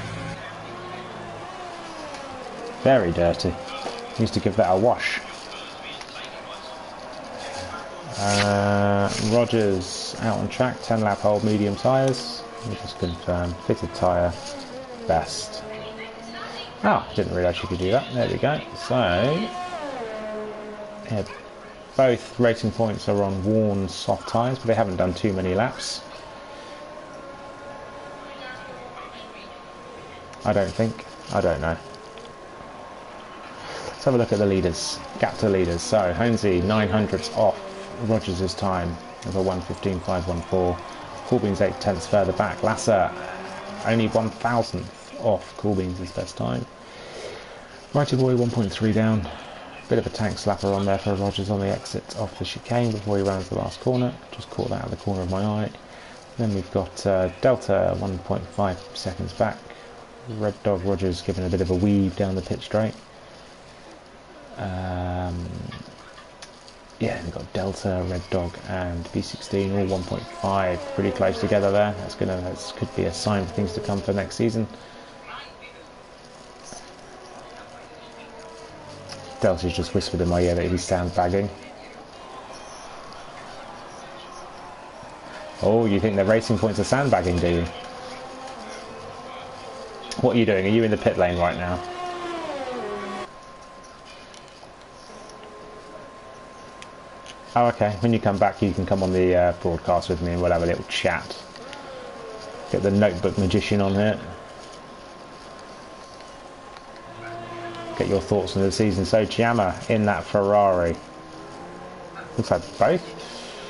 Very dirty. Used to give that a wash. Rogers out on track, 10 lap hold, medium tyres. Let me just confirm, fitted tyre, best. Oh, didn't realise you could do that. There we go. So, yeah, both racing points are on worn soft tyres, but they haven't done too many laps. I don't think. I don't know. Let's have a look at the leaders. Gap to leaders. So, Holmesy, 900ths off Rogers' time of a 1:15.514. Corbyn's 8/10 further back. Lasser only 1,000th off Corbyn's best time. Righty boy 1.3 down. Bit of a tank slapper on there for Rogers on the exit off the chicane before he rounds the last corner. Just caught that out of the corner of my eye. Then we've got Delta 1.5 seconds back. Red Dog Rogers giving a bit of a weave down the pit straight. Yeah, we've got Delta, Red Dog and B16 all 1.5 pretty close together there. That could be a sign for things to come for next season. Delta's just whispered in my ear that he's sandbagging. Oh, you think the racing points are sandbagging, do you? What are you doing? Are you in the pit lane right now? Oh, okay. When you come back, you can come on the broadcast with me and we'll have a little chat. Get the notebook magician on here. Get your thoughts on the season. So, Giamma in that Ferrari. Looks like both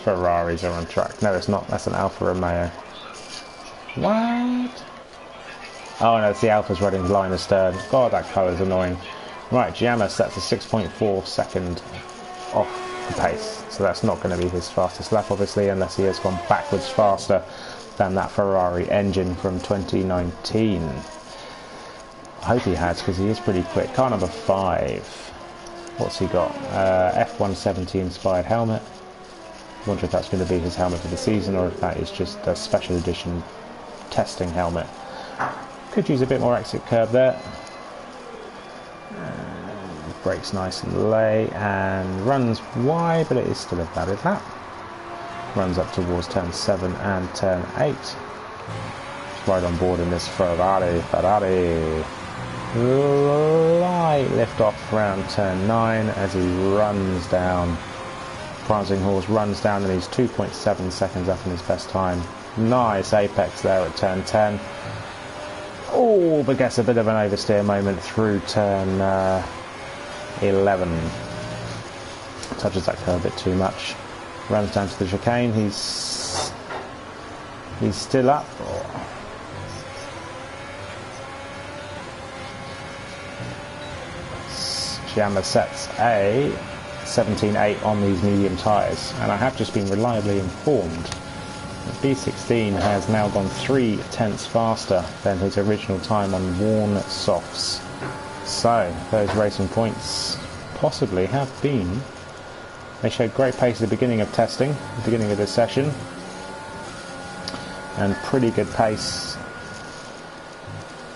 Ferraris are on track. No, it's not. That's an Alfa Romeo. What? Oh, no, it's the Alfa's running line astern. God, that colour's annoying. Right, Giamma sets a 6.4 second off the pace. So that's not going to be his fastest lap, obviously, unless he has gone backwards faster than that Ferrari engine from 2019. I hope he has, because he is pretty quick. Car number 5. What's he got? F170 inspired helmet. I wonder if that's going to be his helmet for the season, or if that is just a special edition testing helmet. Could use a bit more exit curb there. brakes nice and late and runs wide, but it is still a valid lap. Runs up towards turn 7 and turn 8. Right on board in this Ferrari. Light lift off around turn 9 as he runs down. Prancing Horse runs down and he's 2.7 seconds up in his best time. Nice apex there at turn 10. Oh, but gets a bit of an oversteer moment through turn 11. Touches that curve a bit too much. Runs down to the chicane. He's still up. Giamma sets a 17.8 on these medium tyres, and I have just been reliably informed that B16 has now gone 0.3 faster than his original time on worn softs. So those racing points possibly have been. They showed great pace at the beginning of testing, the beginning of this session, and pretty good pace.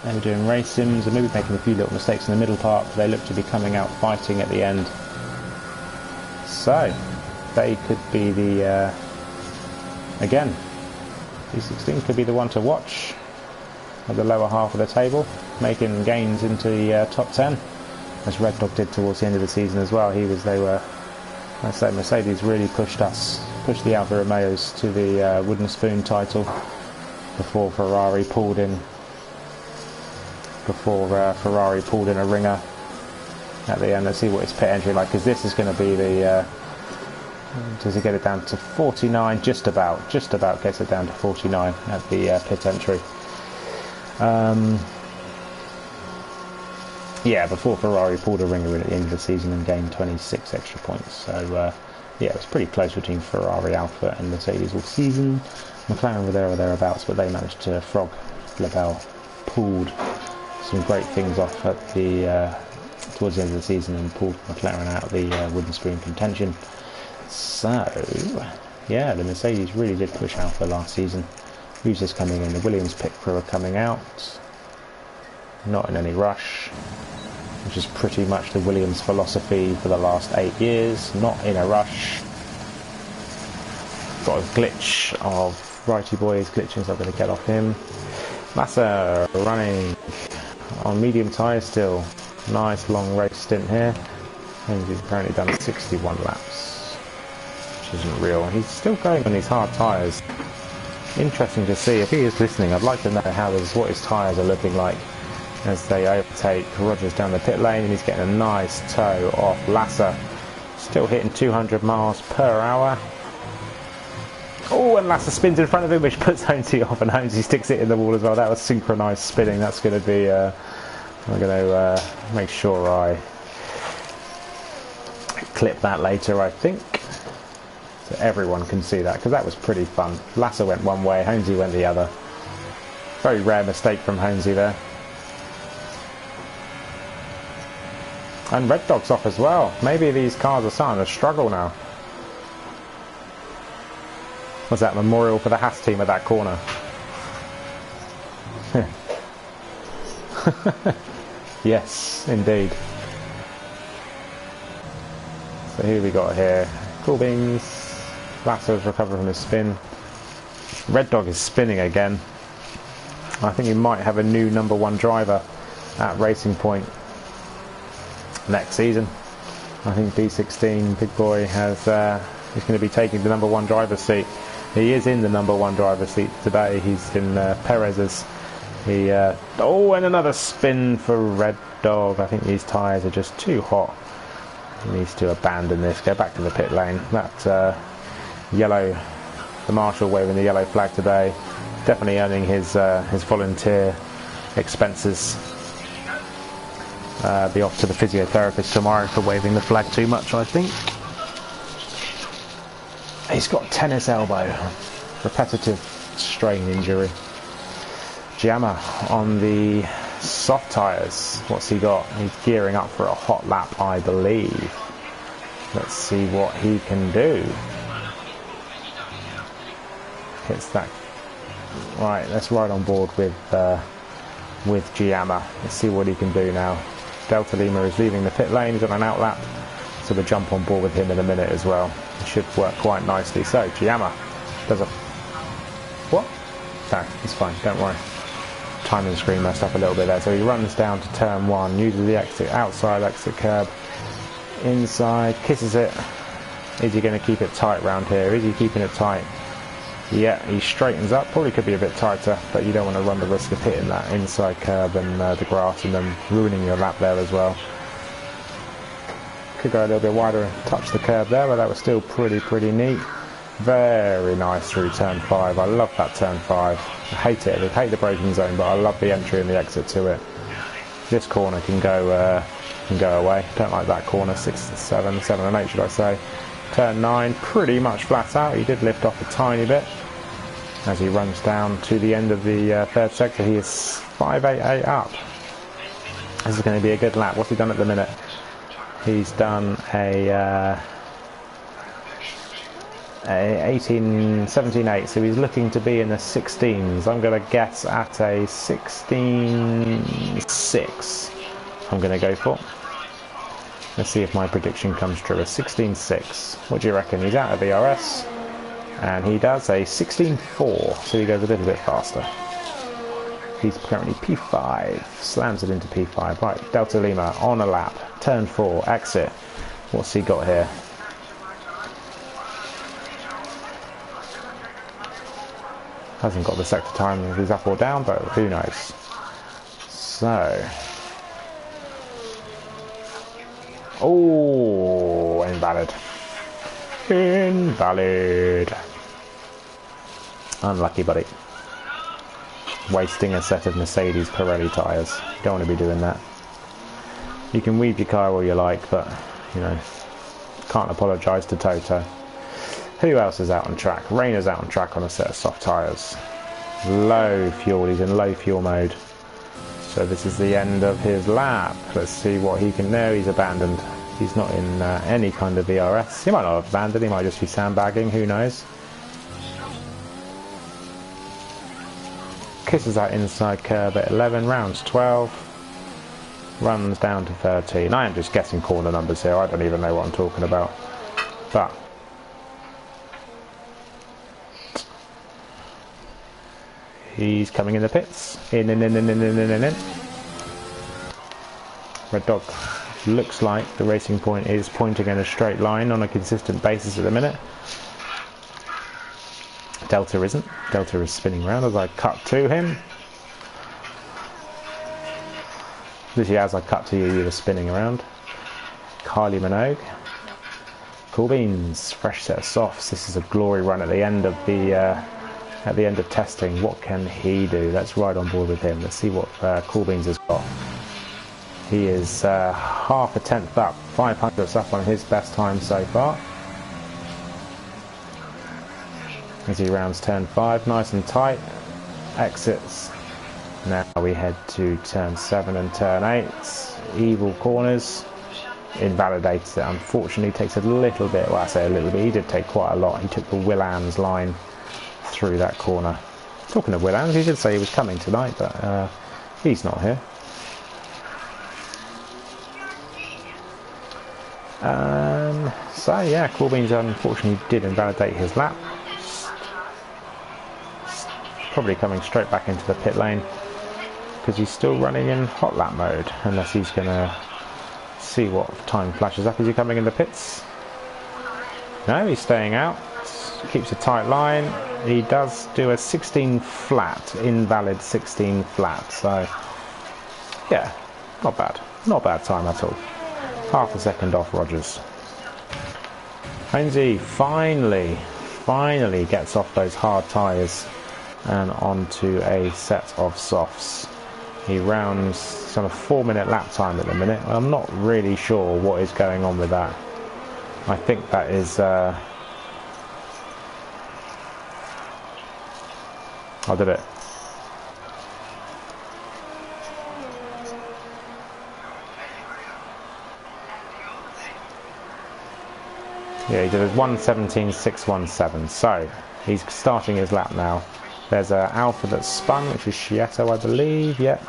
They were doing race sims and maybe making a few little mistakes in the middle part, but they look to be coming out fighting at the end. So they could be the again, B16 could be the one to watch at the lower half of the table, making gains into the top 10, as Red Dog did towards the end of the season as well. I say Mercedes really pushed the Alfa Romeos to the wooden spoon title before Ferrari pulled in a ringer at the end. Let's see what his pit entry like, because this is going to be the does he get it down to 49? Just about gets it down to 49 at the pit entry. Yeah, before Ferrari pulled a ringer in at the end of the season and gained 26 extra points. So yeah, it was pretty close between Ferrari, Alfa and Mercedes all season. McLaren were there or thereabouts, but they managed to frog. Lebel pulled some great things off at the towards the end of the season and pulled McLaren out of the wooden spoon contention. So yeah, the Mercedes really did push Alfa last season. Who's just coming in? The Williams pit crew are coming out, not in any rush, which is pretty much the Williams philosophy for the last 8 years. Not in a rush. Got a glitch of Righty Boy is glitching, so I'm going to get off him. Massa running on medium tyres still. Nice long race stint here. And he's apparently done 61 laps, which isn't real. He's still going on these hard tyres. Interesting to see. If he is listening, I'd like to know what his tyres are looking like as they overtake Rogers down the pit lane, and he's getting a nice toe off Lasser. Still hitting 200 miles per hour. Oh, and Lasser spins in front of him, which puts Holmesy off, and Holmesy sticks it in the wall as well. That was synchronised spinning. That's going to be... I'm going to make sure I clip that later, I think, so everyone can see that, because that was pretty fun. Lasser went one way, Holmesy went the other. Very rare mistake from Holmesy there. And Red Dog's off as well. Maybe these cars are starting to struggle now. Was that memorial for the Haas team at that corner? Yes, indeed. So who we got here? Cool Beans. Lasser's recovered from his spin. Red Dog is spinning again. I think he might have a new #1 driver at Racing Point next season. I think B16 Big Boy is going to be taking the #1 driver's seat. He is in the #1 driver's seat today. He's in Perez's. Oh, and another spin for Red Dog. I think these tyres are just too hot. He needs to abandon this, go back to the pit lane. That yellow, the marshal waving the yellow flag today, definitely earning his volunteer expenses. Be off to the physiotherapist tomorrow for waving the flag too much, I think. He's got tennis elbow, repetitive strain injury. Giamma on the soft tyres. What's he got? He's gearing up for a hot lap, I believe. Let's see what he can do. Hits that. Right, let's ride on board with Giamma. Let's see what he can do now. Delta Lima is leaving the pit lane. He's on an outlap, so we'll jump on board with him in a minute as well. It should work quite nicely. So Giamma does a... What? No, it's fine, don't worry. Timing screen messed up a little bit there. So he runs down to turn 1, uses the exit, outside exit curb, inside, kisses it. Is he going to keep it tight round here? Is he keeping it tight? Yeah, he straightens up. Probably could be a bit tighter, but you don't want to run the risk of hitting that inside curb and the grass and then ruining your lap there as well. Could go a little bit wider and touch the curb there, but that was still pretty neat. Very nice through turn 5. I love that turn 5. I hate it. I hate the braking zone, but I love the entry and the exit to it. This corner can go away. Don't like that corner. 6, 7 and 8 should I say. Turn 9, pretty much flat out. He did lift off a tiny bit as he runs down to the end of the third sector. He is 588 up. This is going to be a good lap. What's he done at the minute? He's done a 17.8, so he's looking to be in the 16s. I'm going to guess at a 16.6. I'm going to go for. Let's see if my prediction comes true. A 16.6. What do you reckon? He's out of VRS, and he does a 16.4, so he goes a little bit faster. He's currently P5, slams it into P5. Right, Delta Lima on a lap, turn 4, exit. What's he got here? Hasn't got the sector time if he's up or down, but who knows. So... Oh, invalid. Invalid. Unlucky, buddy. Wasting a set of Mercedes Pirelli tyres. You don't want to be doing that. You can weave your car all you like, but, you know, can't apologise to Toto. Who else is out on track? Rayner's out on track on a set of soft tyres. Low fuel, he's in low fuel mode. So this is the end of his lap. Let's see what he can... No, he's abandoned. He's not in any kind of VRS. He might not have abandoned, he might just be sandbagging, who knows. Kisses that inside curb at 11, rounds 12. Runs down to 13. I am just guessing corner numbers here, I don't even know what I'm talking about. But... he's coming in the pits. In. Red Dog looks like the Racing Point is pointing in a straight line on a consistent basis at the minute. Delta isn't. Delta is spinning around as I cut to him. Literally as I cut to you, you were spinning around. Kylie Minogue. Cool beans. Fresh set of softs. This is a glory run at the end of the... at the end of testing. What can he do? Let's ride on board with him. Let's see what Cool Beans has got. He is half a tenth up, 500ths up on his best time so far. As he rounds turn 5, nice and tight. Exits. Now we head to turn 7 and turn 8. Evil corners. Invalidates it. Unfortunately takes a little bit, well I say a little bit, he did take quite a lot. He took the Williams line through that corner. Talking of Williams, he did say he was coming tonight, but he's not here. So yeah, Cool Beans unfortunately did invalidate his lap. Probably coming straight back into the pit lane because he's still running in hot lap mode, unless he's gonna see what time flashes up. Is he coming in the pits? No, he's staying out. Keeps a tight line. He does do a 16 flat, invalid 16 flat, so yeah, not bad time at all. Half a second off Rogers. Hainsey finally gets off those hard tyres and onto a set of softs. He rounds on a 4-minute lap time at the minute. I'm not really sure what is going on with that. I think that is I did it. Yeah, he did a 1:17.617. So he's starting his lap now. There's an Alpha that's spun, which is Schietto, I believe. Yep.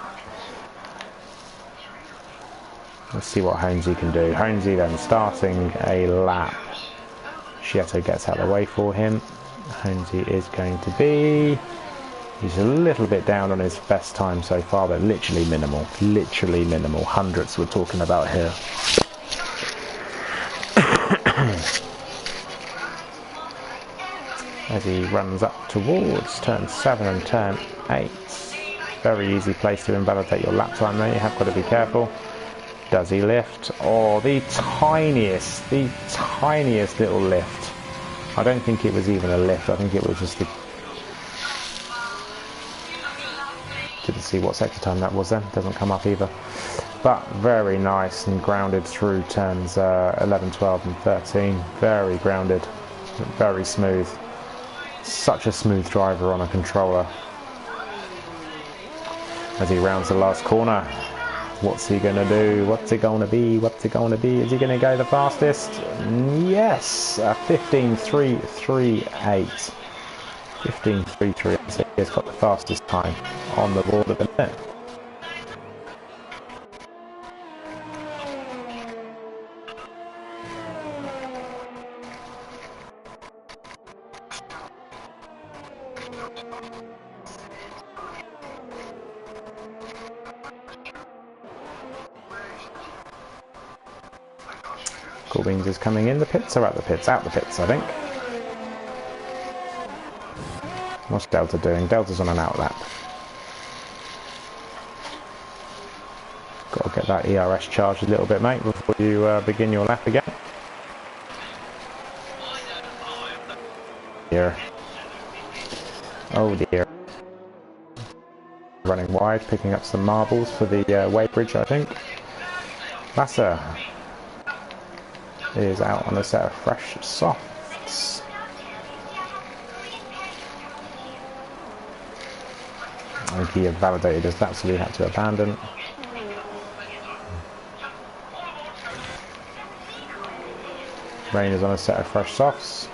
Let's see what Holmesy can do. Holmesy then starting a lap. Schietto gets out of the way for him. Holmesy is going to be... He's a little bit down on his best time so far, but literally minimal. Literally minimal. Hundreds we're talking about here. As he runs up towards turn 7 and turn 8. Very easy place to invalidate your lap time there. You have got to be careful. Does he lift? Oh, the tiniest little lift. I don't think it was even a lift. I think it was just a... Didn't see what sector time that was then. Doesn't come up either. But very nice and grounded through turns 11, 12 and 13. Very grounded. Very smooth. Such a smooth driver on a controller. As he rounds the last corner. What's he going to do? What's it going to be? What's it going to be? Is he going to go the fastest? Yes! 15.338. 15.338. So he's got the fastest time on the board at the minute. Corbins is coming in the pits or out the pits? Out the pits, I think. What's Delta doing? Delta's on an out lap. Got to get that ERS charged a little bit, mate, before you begin your lap again. Dear. Oh dear. Running wide, picking up some marbles for the weighbridge, I think. Lasser is out on a set of fresh softs. I think he had validated his lap, so he had to abandon. Rain is on a set of fresh softs.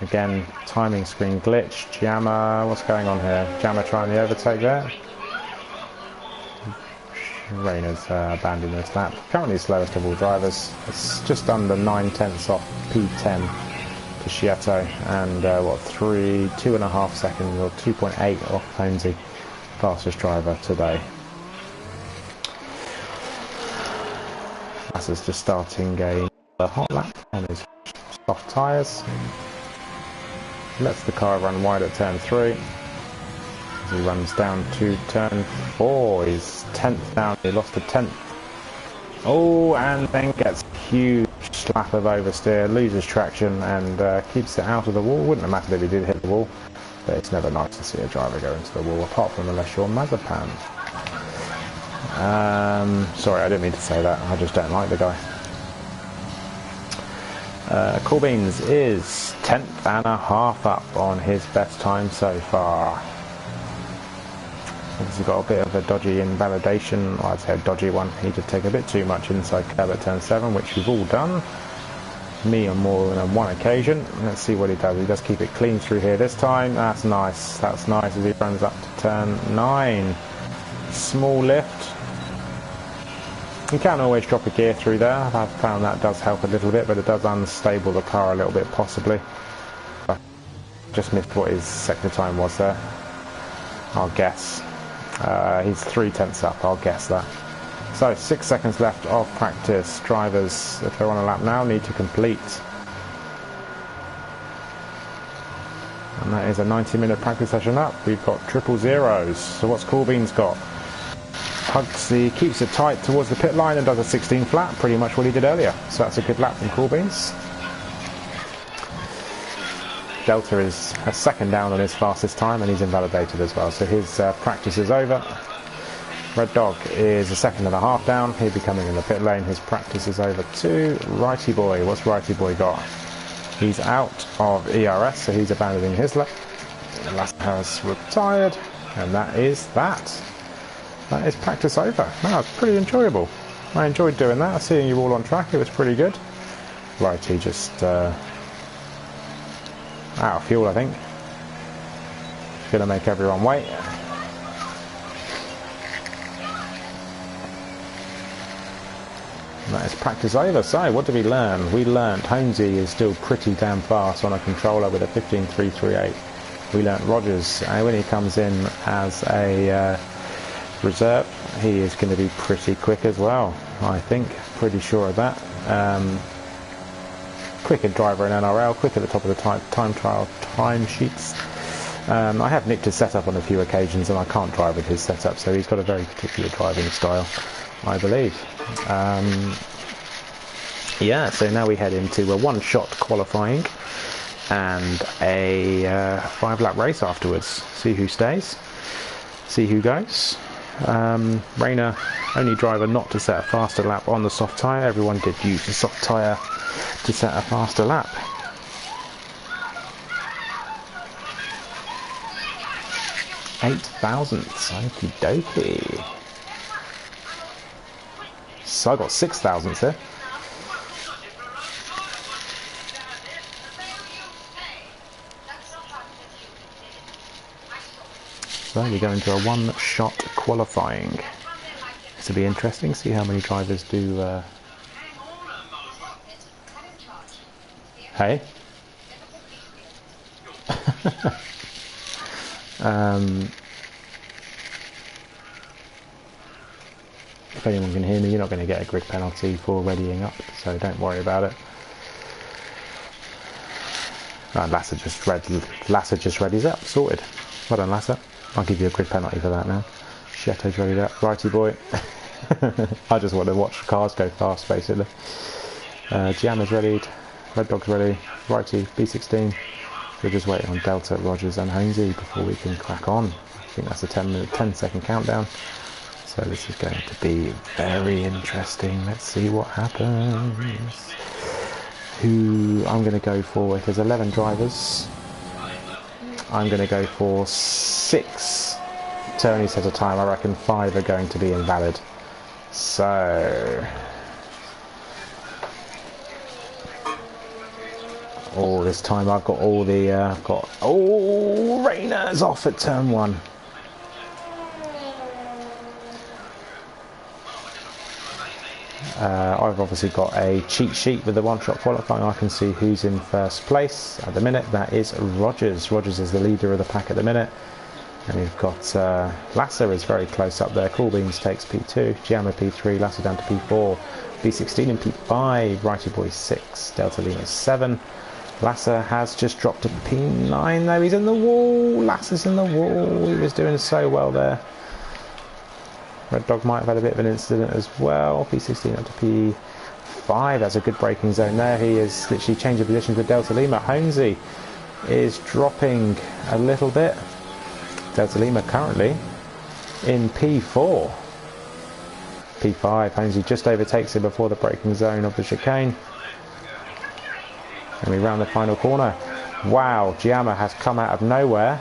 Again, timing screen glitch. Jammer, what's going on here? Jammer trying the overtake there. Rayner's abandoned this lap. Currently slowest of all drivers. It's just under 9/10 off P10 to Schietto, and what, 2.5 seconds or 2.8 off Holmesy, fastest driver today. Lasser's just starting a hot lap on his soft tyres. Lets the car run wide at turn 3. As he runs down to turn 4, he's 10th down, he lost a 10th. Oh, and then gets a huge slap of oversteer, loses traction and keeps it out of the wall. Wouldn't have mattered if he did hit the wall, but it's never nice to see a driver go into the wall, apart from unless you're Mazepan. Sorry, I didn't mean to say that, I just don't like the guy. Corbins is 10th and a half up on his best time so far. He's got a bit of a dodgy invalidation, or I'd say a dodgy one. He did take a bit too much inside curb at turn 7, which we've all done. Me on more than one occasion. Let's see what he does. He does keep it clean through here this time. That's nice. That's nice as he runs up to turn 9. Small lift. You can always drop a gear through there. I've found that does help a little bit, but it does unstable the car a little bit, possibly. I just missed what his sector time was there. I'll guess. He's 3/10 up, I'll guess that. So 6 seconds left of practice. Drivers, if they're on a lap now, need to complete. And that is a 90-minute practice session up. We've got triple zeros. So what's Corbin's got? He keeps it tight towards the pit line and does a 16 flat, pretty much what he did earlier. So that's a good lap from Corbin's. Delta is a second down on his fastest time, and he's invalidated as well, so his practice is over. Red Dog is a second and a half down. He'll be coming in the pit lane. His practice is over too. Righty Boy, what's Righty Boy got? He's out of ERS, so he's abandoning his lap. Last has retired, and that is that. That is practice over. That was pretty enjoyable. I enjoyed doing that. Seeing you all on track, it was pretty good. Righty just out of fuel, I think. Gonna make everyone wait. That is practice over. So, what did we learn? We learned Holmesy is still pretty damn fast on a controller with a 15.338. We learnt Rogers, when he comes in as a reserve, he is going to be pretty quick as well, I think. Pretty sure of that. Quicker driver in NRL, quick at the top of the time trial time sheets. I have nicked his setup on a few occasions and I can't drive with his setup, so he's got a very particular driving style, I believe. Yeah, so now we head into a one-shot qualifying and a 5-lap race afterwards. See who stays, see who goes. Rayner, only driver not to set a faster lap on the soft tyre. Everyone did use the soft tyre to set a faster lap. Eight thousandths, okie dokie. So I got 6 thousandths there. So we go into a one-shot qualifying. This will be interesting, see how many drivers do... Hey? If anyone can hear me, you're not going to get a grid penalty for readying up, so don't worry about it. Lasser just readies up, sorted. Well done, Lasser. I'll give you a grid penalty for that now. Shetto's readied up, righty boy. I just want to watch cars go fast, basically. Giamma's readied, Red Dog's ready, righty, B16. We're just waiting on Delta, Rogers and Holmesy before we can crack on. I think that's a 10-second countdown. So this is going to be very interesting. Let's see what happens. Who I'm going to go for, if there's 11 drivers, I'm going to go for 6 Tony set a time. I reckon 5 are going to be invalid. So... oh, this time I've got all the... oh, Rayner's off at turn 1. I've obviously got a cheat sheet with the one-shot qualifying. I can see who's in first place at the minute. That is Rogers. Rogers is the leader of the pack at the minute. And we've got Lasser is very close up there. Cool Beans takes P2, Giamma P3, Lasser down to P4, B16 and P5, Righty Boy 6, Delta Lima 7. Lasser has just dropped to P9 though. He's in the wall. Lasser's in the wall. He was doing so well there. Red Dog might have had a bit of an incident as well. P16 up to P5. That's a good braking zone there. He is literally changing positions with Delta Lima. Holmesy is dropping a little bit. Delta Lima currently in P4. P5. Holmesy just overtakes him before the braking zone of the chicane. And we round the final corner. Wow, Giamma has come out of nowhere.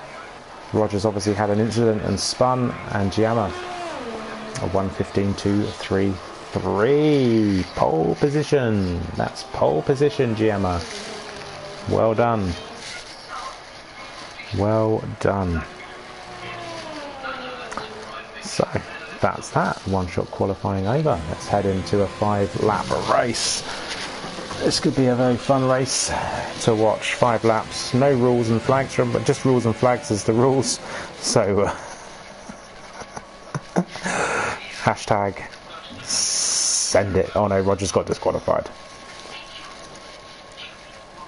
Rogers obviously had an incident and spun, and Giamma a 1:15.233. Pole position. That's pole position, Giamma. Well done. Well done. So that's that. One-shot qualifying over. Let's head into a 5-lap race. This could be a very fun race to watch. 5 laps. No rules and flags, but just rules and flags is the rules. So hashtag send it. Oh no, Rogers got disqualified.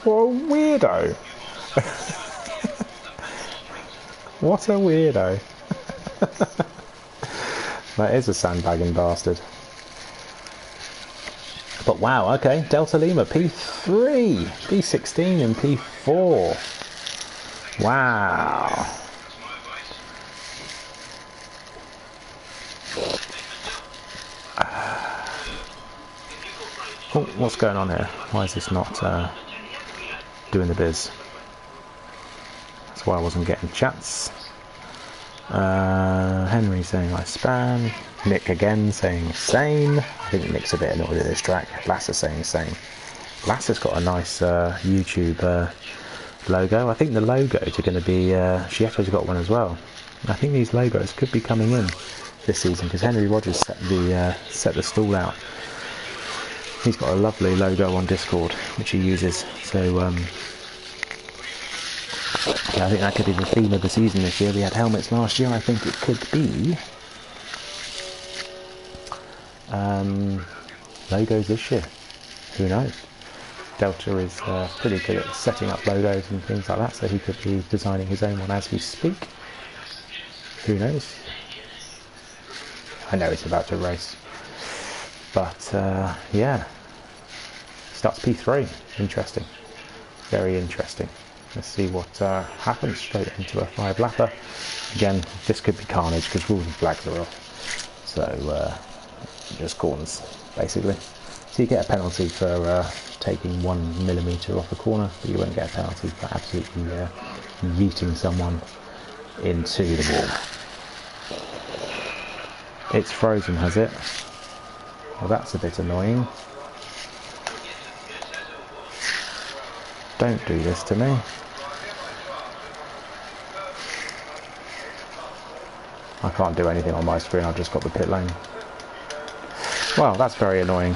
What a weirdo. What a weirdo. That is a sandbagging bastard. But wow, okay, Delta Lima P3, P16 and P4. Wow. Oh, what's going on here? Why is this not doing the biz? That's why I wasn't getting chats. Henry saying I spam. Nick again saying same. I think Nick's a bit annoyed at this track. Lasser saying same. Lasser's got a nice YouTube logo. I think the logos are going to be... Shieto's got one as well. I think these logos could be coming in this season because Henry Rogers set the stall out He's got a lovely logo on Discord which he uses, so yeah, I think that could be the theme of the season this year. We had helmets last year, I think it could be logos this year. Who knows? Delta is pretty good at setting up logos and things like that, so he could be designing his own one as we speak. Who knows? I know it's about to race, but yeah, starts P3. Interesting, very interesting. Let's see what happens. Straight into a 5-lapper. Again, this could be carnage because rules and flags are off, so just corners basically. So you get a penalty for taking 1mm off a corner, but you won't get a penalty for absolutely yeeting someone into the wall. It's frozen, has it? Well, that's a bit annoying. Don't do this to me. I can't do anything on my screen, I've just got the pit lane. Well, that's very annoying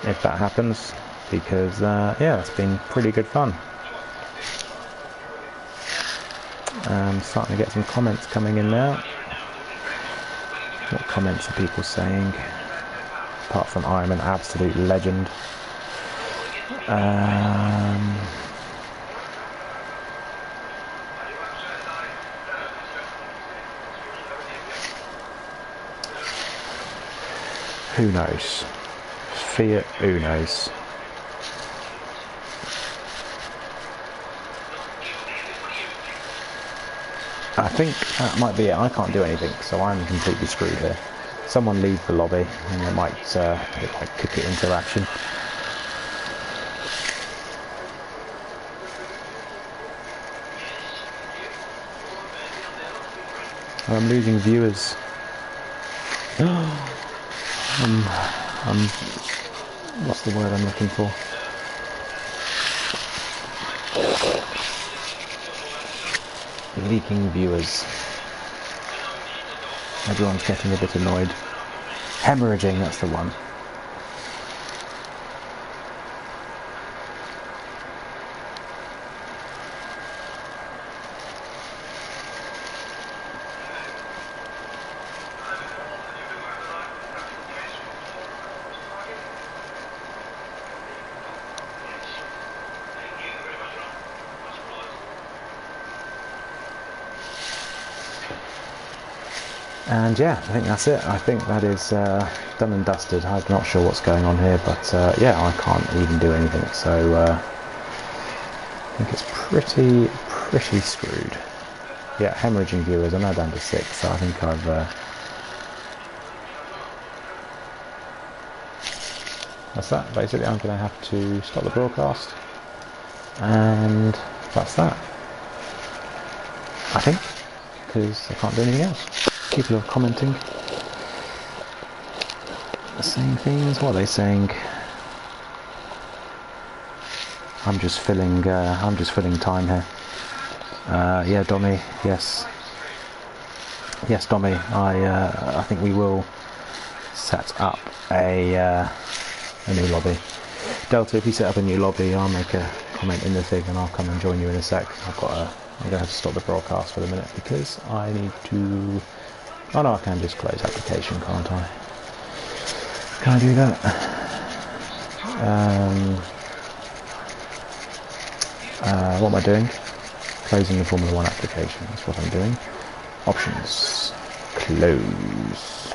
if that happens, because yeah, it's been pretty good fun. Starting to get some comments coming in now. What comments are people saying? Apart from I'm an absolute legend. Who knows? Fiat who knows? I think that might be it. I can't do anything, so I'm completely screwed here. Someone leave the lobby and it might kick it into action. I'm losing viewers. What's the word I'm looking for? Leaking viewers. Everyone's getting a bit annoyed. Hemorrhaging, that's the one. And yeah, I think that's it. I think that is done and dusted. I'm not sure what's going on here, but yeah, I can't even do anything. So I think it's pretty screwed. Yeah, hemorrhaging viewers. I'm now down to 6, so I think I've that's that. Basically, I'm going to have to stop the broadcast, and that's that. I think, because I can't do anything else. People are commenting, saying things. What are they saying? I'm just filling time here. Yeah, Dommy. Yes, Dommy. I think we will set up a new lobby. Delta, if you set up a new lobby, I'll make a comment in the thing, and I'll come and join you in a sec. I'm going to have to stop the broadcast for the minute because I need to. Oh no, I can just close application, can't I? Can I do that? What am I doing? Closing the Formula 1 application, that's what I'm doing. Options. Close.